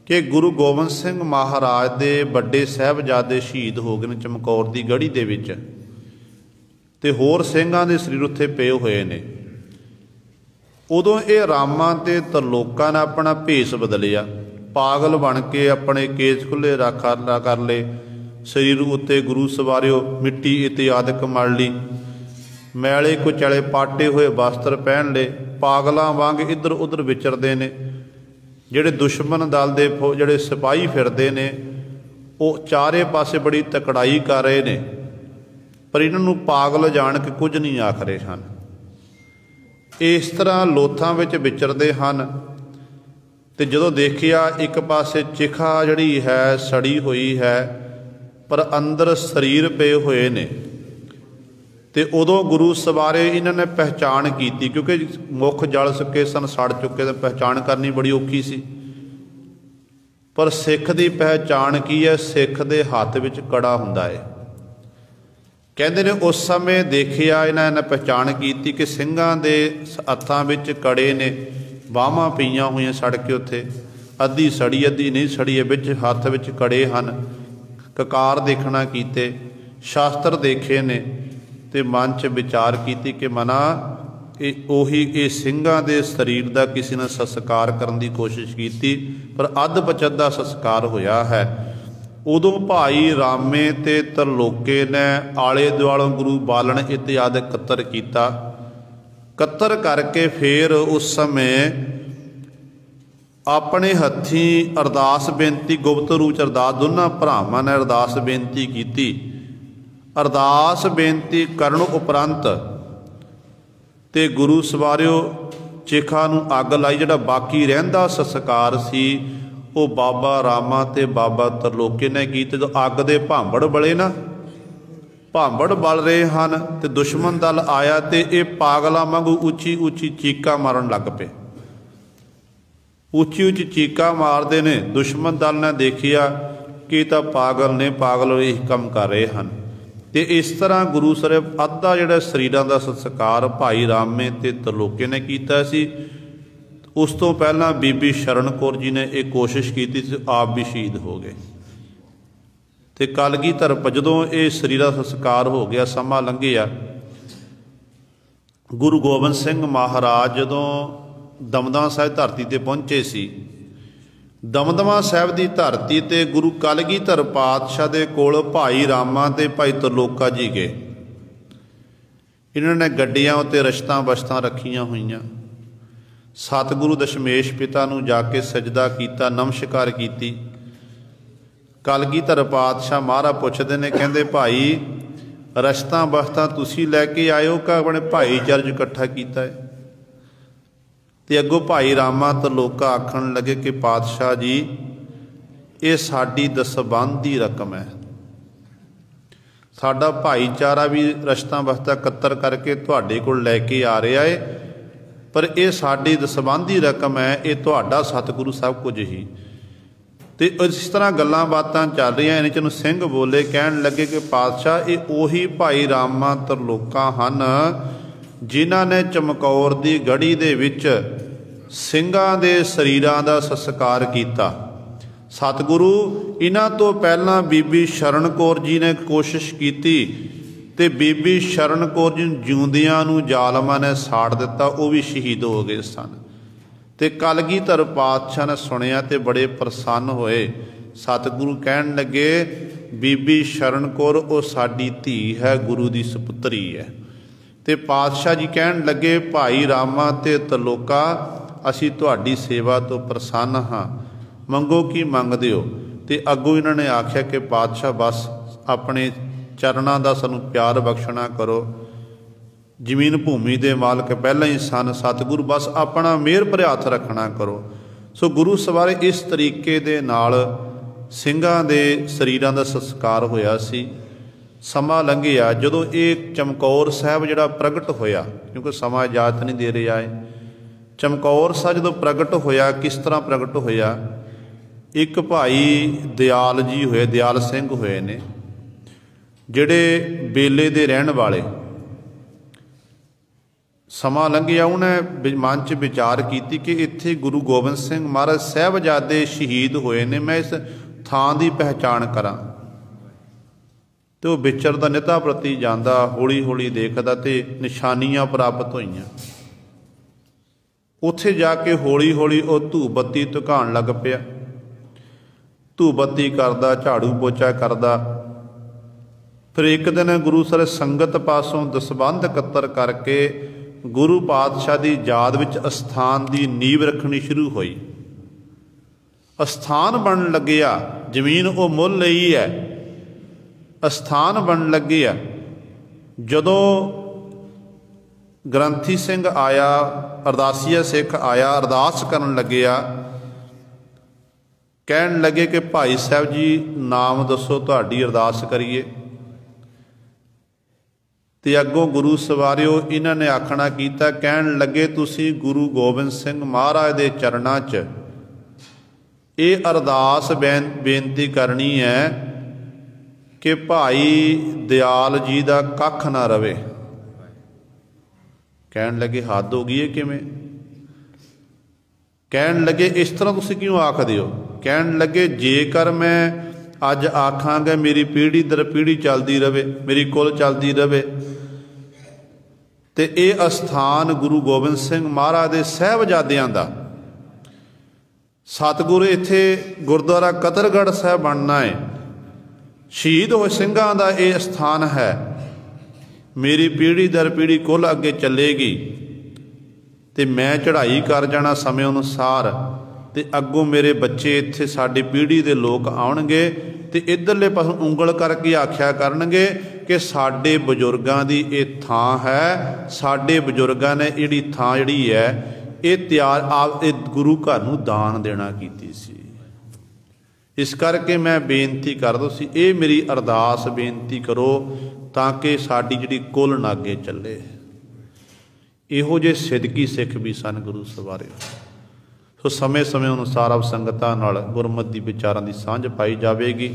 ਕਿ ਗੁਰੂ ਗੋਬਿੰਦ ਸਿੰਘ ਮਹਾਰਾਜ ਦੇ ਵੱਡੇ ਸਾਹਿਬਜ਼ਾਦੇ ਸ਼ਹੀਦ ਹੋ ਗਏ ਨੇ ਚਮਕੌਰ ਦੀ ਗੜ੍ਹੀ ਦੇ ਵਿੱਚ, ਅਤੇ ਹੋਰ ਸਿੰਘਾਂ ਦੇ ਸਰੀਰ ਉੱਥੇ ਪਏ ਹੋਏ ਨੇ। ਉਦੋਂ ਇਹ ਰਾਮਾ ਅਤੇ ਤਰਲੋਕਾਂ ਨੇ ਆਪਣਾ ਭੇਸ ਬਦਲਿਆ, ਪਾਗਲ ਬਣ ਕੇ ਆਪਣੇ ਕੇਸ ਖੁੱਲ੍ਹੇ ਕਰ ਲਏ, ਸਰੀਰ ਉੱਤੇ ਗੁਰੂ ਸਵਾਰਿਓ ਮਿੱਟੀ ਇਤਿਆਦਿਕ ਮਲ ਲਈ, ਮੈਲੇ ਕੁਚਲੇ ਪਾਟੇ ਹੋਏ ਵਸਤਰ ਪਹਿਨ ਲਏ, ਪਾਗਲਾਂ ਵਾਂਗ ਇੱਧਰ ਉੱਧਰ ਵਿਚਰਦੇ ਨੇ। ਜਿਹੜੇ ਦੁਸ਼ਮਣ ਦਲ ਦੇ ਜਿਹੜੇ ਸਿਪਾਹੀ ਫਿਰਦੇ ਨੇ, ਉਹ ਚਾਰੇ ਪਾਸੇ ਬੜੀ ਤਕੜਾਈ ਕਰ ਰਹੇ ਨੇ, ਪਰ ਇਹਨਾਂ ਨੂੰ ਪਾਗਲ ਜਾਣ ਕੇ ਕੁਝ ਨਹੀਂ ਆਖ ਰਹੇ ਹਨ। ਇਸ ਤਰ੍ਹਾਂ ਲੋਥਾਂ ਵਿੱਚ ਵਿਚਰਦੇ ਹਨ। ਅਤੇ ਜਦੋਂ ਦੇਖਿਆ ਇੱਕ ਪਾਸੇ ਚਿਖਾ ਜਿਹੜੀ ਹੈ ਸੜੀ ਹੋਈ ਹੈ, ਪਰ ਅੰਦਰ ਸਰੀਰ ਪਏ ਹੋਏ ਨੇ, ਅਤੇ ਉਦੋਂ ਗੁਰੂ ਸਵਾਰੇ ਇਹਨਾਂ ਨੇ ਪਹਿਚਾਣ ਕੀਤੀ, ਕਿਉਂਕਿ ਮੁੱਖ ਜਲ ਚੁੱਕੇ ਸਨ, ਸੜ ਚੁੱਕੇ, ਤਾਂ ਪਹਿਚਾਣ ਕਰਨੀ ਬੜੀ ਔਖੀ ਸੀ। ਪਰ ਸਿੱਖ ਦੀ ਪਹਿਚਾਣ ਕੀ ਹੈ? ਸਿੱਖ ਦੇ ਹੱਥ ਵਿੱਚ ਕੜਾ ਹੁੰਦਾ ਹੈ। ਕਹਿੰਦੇ ਨੇ ਉਸ ਸਮੇਂ ਦੇਖਿਆ, ਇਹਨਾਂ ਨੇ ਪਹਿਚਾਣ ਕੀਤੀ ਕਿ ਸਿੰਘਾਂ ਦੇ ਹੱਥਾਂ ਵਿੱਚ ਕੜੇ ਨੇ, ਬਾਹਾਂ ਪਈਆਂ ਹੋਈਆਂ ਸੜ ਕੇ ਉੱਥੇ, ਅੱਧੀ ਸੜੀ ਅੱਧੀ ਨਹੀਂ ਸੜੀ ਹੈ, ਵਿੱਚ ਹੱਥ ਵਿੱਚ ਕੜੇ ਹਨ। ਕਕਾਰ ਦੇਖਣਾ ਕੀਤੇ, ਸ਼ਾਸਤਰ ਦੇਖੇ ਨੇ, ਅਤੇ ਮਨ 'ਚ ਵਿਚਾਰ ਕੀਤੀ ਕਿ ਮਨਾ ਇਹ ਸਿੰਘਾਂ ਦੇ ਸਰੀਰ ਦਾ ਕਿਸੇ ਨੇ ਸੰਸਕਾਰ ਕਰਨ ਦੀ ਕੋਸ਼ਿਸ਼ ਕੀਤੀ, ਪਰ ਅੱਧ ਪਚੱਧ ਦਾ ਸੰਸਕਾਰ ਹੋਇਆ ਹੈ। ਉਦੋਂ ਭਾਈ ਰਾਮੇ ਅਤੇ ਤਰਲੋਕੇ ਨੇ ਆਲੇ ਦੁਆਲੋਂ ਗੁਰੂ ਬਾਲਣ ਇਤਿਆਦਿ ਇਕੱਤਰ ਕੀਤਾ। ਇਕੱਤਰ ਕਰਕੇ ਫਿਰ ਉਸ ਸਮੇਂ ਆਪਣੇ ਹੱਥੀਂ ਅਰਦਾਸ ਬੇਨਤੀ, ਗੁਪਤ ਰੂਪ 'ਚ ਅਰਦਾਸ, ਦੋਨਾਂ ਭਰਾਵਾਂ ਨੇ ਅਰਦਾਸ ਬੇਨਤੀ ਕੀਤੀ। ਅਰਦਾਸ ਬੇਨਤੀ ਕਰਨ ਉਪਰੰਤ ਤੇ ਗੁਰੂ ਸਵਾਰਿਓ ਚਿਖਾ ਨੂੰ ਅੱਗ ਲਾਈ। ਜਿਹੜਾ ਬਾਕੀ ਰਹਿੰਦਾ ਸੰਸਕਾਰ ਸੀ ਉਹ ਬਾਬਾ ਰਾਮਾ ਅਤੇ ਬਾਬਾ ਤਰਲੋਕੇ ਨੇ ਕੀਤੇ। ਜਦੋਂ ਅੱਗ ਦੇ ਭਾਂਬੜ ਬਲੇ ਨਾ, ਭਾਂਬੜ ਬਲ ਰਹੇ ਹਨ, ਅਤੇ ਦੁਸ਼ਮਣ ਦਲ ਆਇਆ, ਅਤੇ ਇਹ ਪਾਗਲਾਂ ਵਾਂਗੂ ਉੱਚੀ ਉੱਚੀ ਚੀਕਾਂ ਮਾਰਨ ਲੱਗ ਪਏ। ਉੱਚੀ ਉੱਚੀ ਚੀਕਾਂ ਮਾਰਦੇ ਨੇ। ਦੁਸ਼ਮਣ ਦਲ ਨੇ ਦੇਖਿਆ ਕਿ ਤਾਂ ਪਾਗਲ ਨੇ, ਪਾਗਲ ਇਹ ਕੰਮ ਕਰ ਰਹੇ ਹਨ। ਅਤੇ ਇਸ ਤਰ੍ਹਾਂ ਗੁਰੂ ਸਾਹਿਬ ਅੱਧਾ ਜਿਹੜਾ ਸਰੀਰਾਂ ਦਾ ਸੰਸਕਾਰ ਭਾਈ ਰਾਮੇ ਅਤੇ ਤਰਲੋਕੇ ਨੇ ਕੀਤਾ ਸੀ। ਉਸ ਤੋਂ ਪਹਿਲਾਂ ਬੀਬੀ ਸ਼ਰਨ ਕੌਰ ਜੀ ਨੇ ਇਹ ਕੋਸ਼ਿਸ਼ ਕੀਤੀ ਸੀ, ਆਪ ਵੀ ਸ਼ਹੀਦ ਹੋ ਗਏ। ਅਤੇ ਕਲਗੀਧਰ ਜਦੋਂ ਇਹ ਸਰੀਰਾਂ ਦਾ ਸੰਸਕਾਰ ਹੋ ਗਿਆ, ਸਮਾਂ ਲੰਘਿਆ, ਗੁਰੂ ਗੋਬਿੰਦ ਸਿੰਘ ਮਹਾਰਾਜ ਜਦੋਂ ਦਮਦਮਾ ਸਾਹਿਬ ਧਰਤੀ 'ਤੇ ਪਹੁੰਚੇ ਸੀ, ਦਮਦਮਾ ਸਾਹਿਬ ਦੀ ਧਰਤੀ 'ਤੇ ਗੁਰੂ ਕਲਗੀਧਰ ਪਾਤਸ਼ਾਹ ਦੇ ਕੋਲ ਭਾਈ ਰਾਮਾ ਅਤੇ ਭਾਈ ਤਰਲੋਕਾ ਜੀ ਗਏ। ਇਹਨਾਂ ਨੇ ਗੱਡੀਆਂ ਉੱਤੇ ਰਸ਼ਤਾਂ ਬਸ਼ਤਾਂ ਰੱਖੀਆਂ ਹੋਈਆਂ। ਸਤਿਗੁਰੂ ਦਸ਼ਮੇਸ਼ ਪਿਤਾ ਨੂੰ ਜਾ ਕੇ ਸਜਦਾ ਕੀਤਾ, ਨਮਸਕਾਰ ਕੀਤੀ। ਕਲਗੀਧਰ ਪਾਤਸ਼ਾਹ ਮਹਾਰਾਜ ਪੁੱਛਦੇ ਨੇ, ਕਹਿੰਦੇ ਭਾਈ ਰਸ਼ਤਾਂ ਬਸ਼ਤਾਂ ਤੁਸੀਂ ਲੈ ਕੇ ਆਏ ਹੋ ਕਿ ਆਪਣੇ ਭਾਈਚਾਰੇ 'ਚ ਇਕੱਠਾ ਕੀਤਾ ਹੈ? ਤੇ ਅੱਗੋਂ ਭਾਈ ਰਾਮਾ ਤਰਲੋਕਾ ਆਖਣ ਲੱਗੇ ਕਿ ਪਾਤਸ਼ਾਹ ਜੀ ਇਹ ਸਾਡੀ ਦਸਬੰਧ ਦੀ ਰਕਮ ਹੈ, ਸਾਡਾ ਭਾਈਚਾਰਾ ਵੀ ਰਸ਼ਤਾਂ ਬਸਤਾ ਇਕੱਤਰ ਕਰਕੇ ਤੁਹਾਡੇ ਕੋਲ ਲੈ ਕੇ ਆ ਰਿਹਾ ਏ, ਪਰ ਇਹ ਸਾਡੀ ਦਸਬੰਧ ਦੀ ਰਕਮ ਹੈ, ਇਹ ਤੁਹਾਡਾ ਸਤਿਗੁਰੂ ਸਭ ਕੁਝ ਹੀ। ਤੇ ਇਸ ਤਰ੍ਹਾਂ ਗੱਲਾਂ ਬਾਤਾਂ ਚੱਲ ਰਹੀਆਂ, ਇਹਨੇ ਚ ਨੂੰ ਸਿੰਘ ਬੋਲੇ, ਕਹਿਣ ਲੱਗੇ ਕਿ ਪਾਤਸ਼ਾਹ ਇਹ ਉਹੀ ਭਾਈ ਰਾਮਾ ਤਰਲੋਕਾ ਹਨ ਜਿਨ੍ਹਾਂ ਨੇ ਚਮਕੌਰ ਦੀ ਗੜੀ ਦੇ ਵਿੱਚ ਸਿੰਘਾਂ ਦੇ ਸਰੀਰਾਂ ਦਾ ਸੰਸਕਾਰ ਕੀਤਾ। ਸਤਿਗੁਰੂ ਇਹਨਾਂ ਤੋਂ ਪਹਿਲਾਂ ਬੀਬੀ ਸ਼ਰਨ ਕੌਰ ਜੀ ਨੇ ਕੋਸ਼ਿਸ਼ ਕੀਤੀ ਤੇ ਬੀਬੀ ਸ਼ਰਨ ਕੌਰ ਜੀ ਨੂੰ ਜਿਉਂਦਿਆਂ ਨੂੰ ਜ਼ਾਲਮਾਂ ਨੇ ਸਾੜ ਦਿੱਤਾ, ਉਹ ਵੀ ਸ਼ਹੀਦ ਹੋ ਗਏ ਸਨ। ਤੇ ਕਲਗੀਧਰ ਪਾਤਸ਼ਾਹ ਨੇ ਸੁਣਿਆ ਤੇ ਬੜੇ ਪ੍ਰਸੰਨ ਹੋਏ। ਸਤਿਗੁਰੂ ਕਹਿਣ ਲੱਗੇ ਬੀਬੀ ਸ਼ਰਨ ਕੌਰ ਉਹ ਸਾਡੀ ਧੀ ਹੈ, ਗੁਰੂ ਦੀ ਸਪੁੱਤਰੀ ਹੈ। ਤੇ ਪਾਤਸ਼ਾਹ ਜੀ ਕਹਿਣ ਲੱਗੇ ਭਾਈ ਰਾਮਾ ਤੇ ਤਰਲੋਕਾ ਅਸੀਂ ਤੁਹਾਡੀ ਸੇਵਾ ਤੋਂ ਪ੍ਰਸੰਨ ਹਾਂ, ਮੰਗੋ ਕੀ ਮੰਗਦੇ ਹੋ। ਤੇ ਅੱਗੋਂ ਇਹਨਾਂ ਨੇ ਆਖਿਆ ਕਿ ਪਾਤਸ਼ਾਹ ਬਸ ਆਪਣੇ ਚਰਨਾਂ ਦਾ ਸਾਨੂੰ ਪਿਆਰ ਬਖਸ਼ਣਾ ਕਰੋ, ਜ਼ਮੀਨ ਭੂਮੀ ਦੇ ਮਾਲਕ ਪਹਿਲਾਂ ਹੀ ਸਨ, ਸਤਿਗੁਰੂ ਬਸ ਆਪਣਾ ਮਿਹਰ ਭਰਿਆ ਹੱਥ ਰੱਖਣਾ ਕਰੋ। ਸੋ ਗੁਰੂ ਸਵਾਰੇ ਇਸ ਤਰੀਕੇ ਦੇ ਨਾਲ ਸਿੰਘਾਂ ਦੇ ਸਰੀਰਾਂ ਦਾ ਸੰਸਕਾਰ ਹੋਇਆ ਸੀ। ਸਮਾਂ ਲੰਘਿਆ, ਜਦੋਂ ਇਹ ਚਮਕੌਰ ਸਾਹਿਬ ਜਿਹੜਾ ਪ੍ਰਗਟ ਹੋਇਆ, ਕਿਉਂਕਿ ਸਮਾਂ ਇਜਾਜ਼ਤ ਨਹੀਂ ਦੇ ਰਿਹਾ ਹੈ, ਚਮਕੌਰ ਸਾਹਿਬ ਜਦੋਂ ਪ੍ਰਗਟ ਹੋਇਆ, ਕਿਸ ਤਰ੍ਹਾਂ ਪ੍ਰਗਟ ਹੋਇਆ, ਇੱਕ ਭਾਈ ਦਿਆਲ ਜੀ ਹੋਏ, ਦਿਆਲ ਸਿੰਘ ਹੋਏ ਨੇ, ਜਿਹੜੇ ਬੇਲੇ ਦੇ ਰਹਿਣ ਵਾਲੇ। ਸਮਾਂ ਲੰਘਿਆ, ਉਹਨੇ ਮਨ 'ਚ ਵਿਚਾਰ ਕੀਤੀ ਕਿ ਇੱਥੇ ਗੁਰੂ ਗੋਬਿੰਦ ਸਿੰਘ ਮਹਾਰਾਜ ਸਾਹਿਬਜ਼ਾਦੇ ਸ਼ਹੀਦ ਹੋਏ ਨੇ, ਮੈਂ ਇਸ ਥਾਂ ਦੀ ਪਹਿਚਾਣ ਕਰਾਂ। ਤੇ ਉਹ ਵਿਚਰਦਾ ਨਿਤਾ ਪ੍ਰਤੀ ਜਾਂਦਾ, ਹੌਲੀ ਹੌਲੀ ਦੇਖਦਾ ਤੇ ਨਿਸ਼ਾਨੀਆਂ ਪ੍ਰਾਪਤ ਹੋਈਆਂ। ਉੱਥੇ ਜਾ ਕੇ ਹੌਲੀ ਹੌਲੀ ਉਹ ਧੂਪ ਬੱਤੀ ਧੁਕਾਉਣ ਲੱਗ ਪਿਆ, ਧੂਪ ਬੱਤੀ ਕਰਦਾ, ਝਾੜੂ ਪੋਚਾ ਕਰਦਾ। ਫਿਰ ਇੱਕ ਦਿਨ ਗੁਰੂ ਸਰ ਸੰਗਤ ਪਾਸੋਂ ਦਸਬੰਧ ਇਕੱਤਰ ਕਰਕੇ ਗੁਰੂ ਪਾਤਸ਼ਾਹ ਦੀ ਯਾਦ ਵਿੱਚ ਅਸਥਾਨ ਦੀ ਨੀਂਹ ਰੱਖਣੀ ਸ਼ੁਰੂ ਹੋਈ। ਅਸਥਾਨ ਬਣਨ ਲੱਗਿਆ, ਜ਼ਮੀਨ ਉਹ ਮੁੱਲ ਲਈ ਹੈ, ਅਸਥਾਨ ਬਣਨ ਲੱਗਿਆ। ਜਦੋਂ ਗ੍ਰੰਥੀ ਸਿੰਘ ਆਇਆ, ਅਰਦਾਸੀਆ ਸਿੱਖ ਆਇਆ, ਅਰਦਾਸ ਕਰਨ ਲੱਗਿਆ, ਕਹਿਣ ਲੱਗੇ ਕਿ ਭਾਈ ਸਾਹਿਬ ਜੀ ਨਾਮ ਦੱਸੋ, ਤੁਹਾਡੀ ਅਰਦਾਸ ਕਰੀਏ। ਤੇ ਅੱਗੋਂ ਗੁਰੂ ਸਵਾਰਿਓ ਇਹਨਾਂ ਨੇ ਆਖਣਾ ਕੀਤਾ, ਕਹਿਣ ਲੱਗੇ ਤੁਸੀਂ ਗੁਰੂ ਗੋਬਿੰਦ ਸਿੰਘ ਮਹਾਰਾਜ ਦੇ ਚਰਨਾਂ 'ਚ ਇਹ ਅਰਦਾਸ ਬੇਨਤੀ ਕਰਨੀ ਹੈ ਕਿ ਭਾਈ ਦਿਆਲ ਜੀ ਦਾ ਕੱਖ ਨਾ ਰਵੇ। ਕਹਿਣ ਲੱਗੇ ਹੱਦ ਹੋ ਗਈ ਹੈ, ਕਿਵੇਂ? ਕਹਿਣ ਲੱਗੇ ਇਸ ਤਰ੍ਹਾਂ ਤੁਸੀਂ ਕਿਉਂ ਆਖਦੇ ਹੋ? ਕਹਿਣ ਲੱਗੇ ਜੇਕਰ ਮੈਂ ਅੱਜ ਆਖਾਂਗਾ ਮੇਰੀ ਪੀੜ੍ਹੀ ਦਰ ਪੀੜ੍ਹੀ ਚੱਲਦੀ ਰਹੇ, ਮੇਰੀ ਕੁਲ ਚੱਲਦੀ ਰਹੇ, ਤੇ ਇਹ ਅਸਥਾਨ ਗੁਰੂ ਗੋਬਿੰਦ ਸਿੰਘ ਮਹਾਰਾਜ ਦੇ ਸਾਹਿਬਜ਼ਾਦਿਆਂ ਦਾ, ਸਤਿਗੁਰੂ ਇੱਥੇ ਗੁਰਦੁਆਰਾ ਕਤਰਗੜ੍ਹ ਸਾਹਿਬ ਬਣਨਾ ਹੈ, ਸ਼ਹੀਦ ਹੋਏ ਸਿੰਘਾਂ ਦਾ ਇਹ ਅਸਥਾਨ ਹੈ, ਮੇਰੀ ਪੀੜ੍ਹੀ ਦਰ ਪੀੜ੍ਹੀ ਕੁੱਲ ਅੱਗੇ ਚੱਲੇਗੀ, ਤੇ ਮੈਂ ਚੜ੍ਹਾਈ ਕਰ ਜਾਣਾ ਸਮੇਂ ਅਨੁਸਾਰ, ਤੇ ਅੱਗੋਂ ਮੇਰੇ ਬੱਚੇ ਇੱਥੇ ਸਾਡੀ ਪੀੜ੍ਹੀ ਦੇ ਲੋਕ ਆਉਣਗੇ ਤੇ ਇੱਧਰਲੇ ਪਾਸੋਂ ਉਂਗਲ ਕਰਕੇ ਆਖਿਆ ਕਰਨਗੇ ਕਿ ਸਾਡੇ ਬਜ਼ੁਰਗਾਂ ਦੀ ਇਹ ਥਾਂ ਹੈ, ਸਾਡੇ ਬਜ਼ੁਰਗਾਂ ਨੇ ਜਿਹੜੀ ਥਾਂ ਜਿਹੜੀ ਹੈ ਇਹ ਤਿਆਰ ਆਪ ਇਹ ਗੁਰੂ ਘਰ ਨੂੰ ਦਾਨ ਦੇਣਾ ਕੀਤੀ ਸੀ। ਇਸ ਕਰਕੇ ਮੈਂ ਬੇਨਤੀ ਕਰਦਾ ਸੀ, ਇਹ ਮੇਰੀ ਅਰਦਾਸ ਬੇਨਤੀ ਕਰੋ ਤਾਂ ਕਿ ਸਾਡੀ ਜਿਹੜੀ ਕੁੱਲ ਨਾ ਅੱਗੇ ਚੱਲੇ। ਇਹੋ ਜਿਹੇ ਸਿਦਕੀ ਸਿੱਖ ਵੀ ਸਨ ਗੁਰੂ ਸਵਾਰਿਓ। ਸੋ ਸਮੇਂ ਸਮੇਂ ਅਨੁਸਾਰ ਆਪ ਸੰਗਤਾਂ ਨਾਲ ਗੁਰਮਤਿ ਦੀ ਵਿਚਾਰਾਂ ਦੀ ਸਾਂਝ ਪਾਈ ਜਾਵੇਗੀ।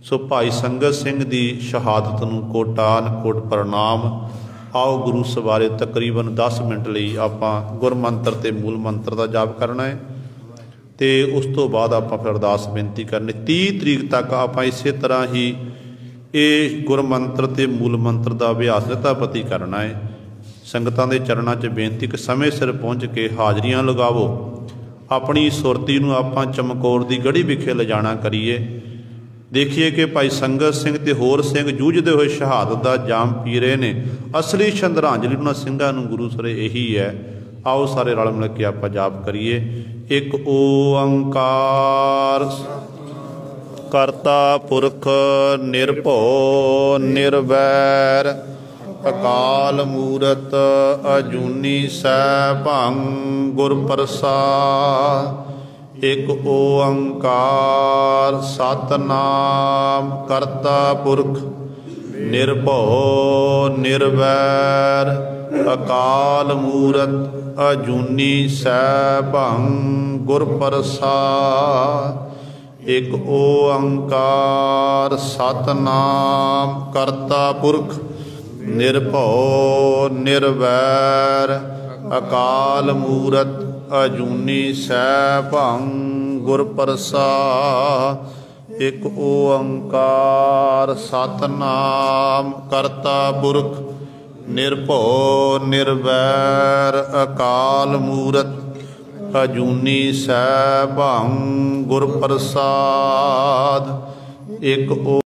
ਸੋ ਭਾਈ ਸੰਗਤ ਸਿੰਘ ਦੀ ਸ਼ਹਾਦਤ ਨੂੰ ਕੋਟਾਨ ਕੋਟ ਪ੍ਰਣਾਮ। ਆਓ ਗੁਰੂ ਸਵਾਰੇ ਤਕਰੀਬਨ 10 ਮਿੰਟ ਲਈ ਆਪਾਂ ਗੁਰਮੰਤਰ ਤੇ ਮੂਲ ਮੰਤਰ ਦਾ ਜਾਪ ਕਰਨਾ ਹੈ, ਤੇ ਉਸ ਤੋਂ ਬਾਅਦ ਆਪਾਂ ਫਿਰ ਅਰਦਾਸ ਬੇਨਤੀ ਕਰਨੀ। 30 ਤਰੀਕ ਤੱਕ ਆਪਾਂ ਇਸੇ ਤਰ੍ਹਾਂ ਹੀ ਇਹ ਗੁਰਮੰਤਰ ਤੇ ਮੂਲ ਮੰਤਰ ਦਾ ਅਭਿਆਸ ਯਥਾਪਤੀ ਕਰਨਾ ਹੈ। ਸੰਗਤਾਂ ਦੇ ਚਰਨਾਂ 'ਚ ਬੇਨਤੀ ਕਿ ਸਮੇਂ ਸਿਰ ਪਹੁੰਚ ਕੇ ਹਾਜ਼ਰੀਆਂ ਲਗਾਵੋ, ਆਪਣੀ ਸੁਰਤੀ ਨੂੰ ਆਪਾਂ ਚਮਕੌਰ ਦੀ ਗੜੀ ਵਿਖੇ ਲਿਜਾਣਾ ਕਰੀਏ। ਦੇਖੀਏ ਕਿ ਭਾਈ ਸੰਗਤ ਸਿੰਘ ਤੇ ਹੋਰ ਸਿੰਘ ਜੂਝਦੇ ਹੋਏ ਸ਼ਹਾਦਤ ਦਾ ਜਾਮ ਪੀ ਰਹੇ ਨੇ। ਅਸਲੀ ਸ਼ਰਧਾਂਜਲੀ ਉਹਨਾਂ ਸਿੰਘਾਂ ਨੂੰ ਗੁਰੂ ਸਰੇ ਇਹੀ ਹੈ। ਆਓ ਸਾਰੇ ਰਲ ਮਿਲ ਕੇ ਆਪਾਂ ਜਾਪ ਕਰੀਏ। ਇੱਕ ਓੰਕਾਰ ਕਰਤਾ ਪੁਰਖ ਨਿਰਭਉ ਨਿਰਵੈਰ ਅਕਾਲ ਮੂਰਤ ਅਜੂਨੀ ਸੈਭੰ ਗੁਰ ਪ੍ਰਸਾਦ। ਇਕ ਓੰਕਾਰ ਸਤਿਨਾਮ ਕਰਤਾ ਪੁਰਖ ਨਿਰਭਉ ਨਿਰਵੈਰ। ਅਕਾਲ ਮੂਰਤ ਅਜੂਨੀ ਸੈਭੰ ਗੁਰ ਪ੍ਰਸਾਦ। ਇਕ ਓੰਕਾਰ ਸਤਿਨਾਮ ਕਰਤਾ ਪੁਰਖ ਨਿਰਭਉ ਨਿਰਵੈਰ। ਅਕਾਲ ਮੂਰਤ ਅਜੂਨੀ ਸੈਭੰ ਗੁਰ ਪ੍ਰਸਾਦ। ਇਕ ਓੰਕਾਰ ਸਤਿਨਾਮ ਕਰਤਾ ਪੁਰਖ ਨਿਰਭਉ ਨਿਰਵੈਰ। ਅਕਾਲ ਮੂਰਤ ਅਜੂਨੀ ਸੈਭੰ ਗੁਰ ਪ੍ਰਸਾਦ। ਇਕ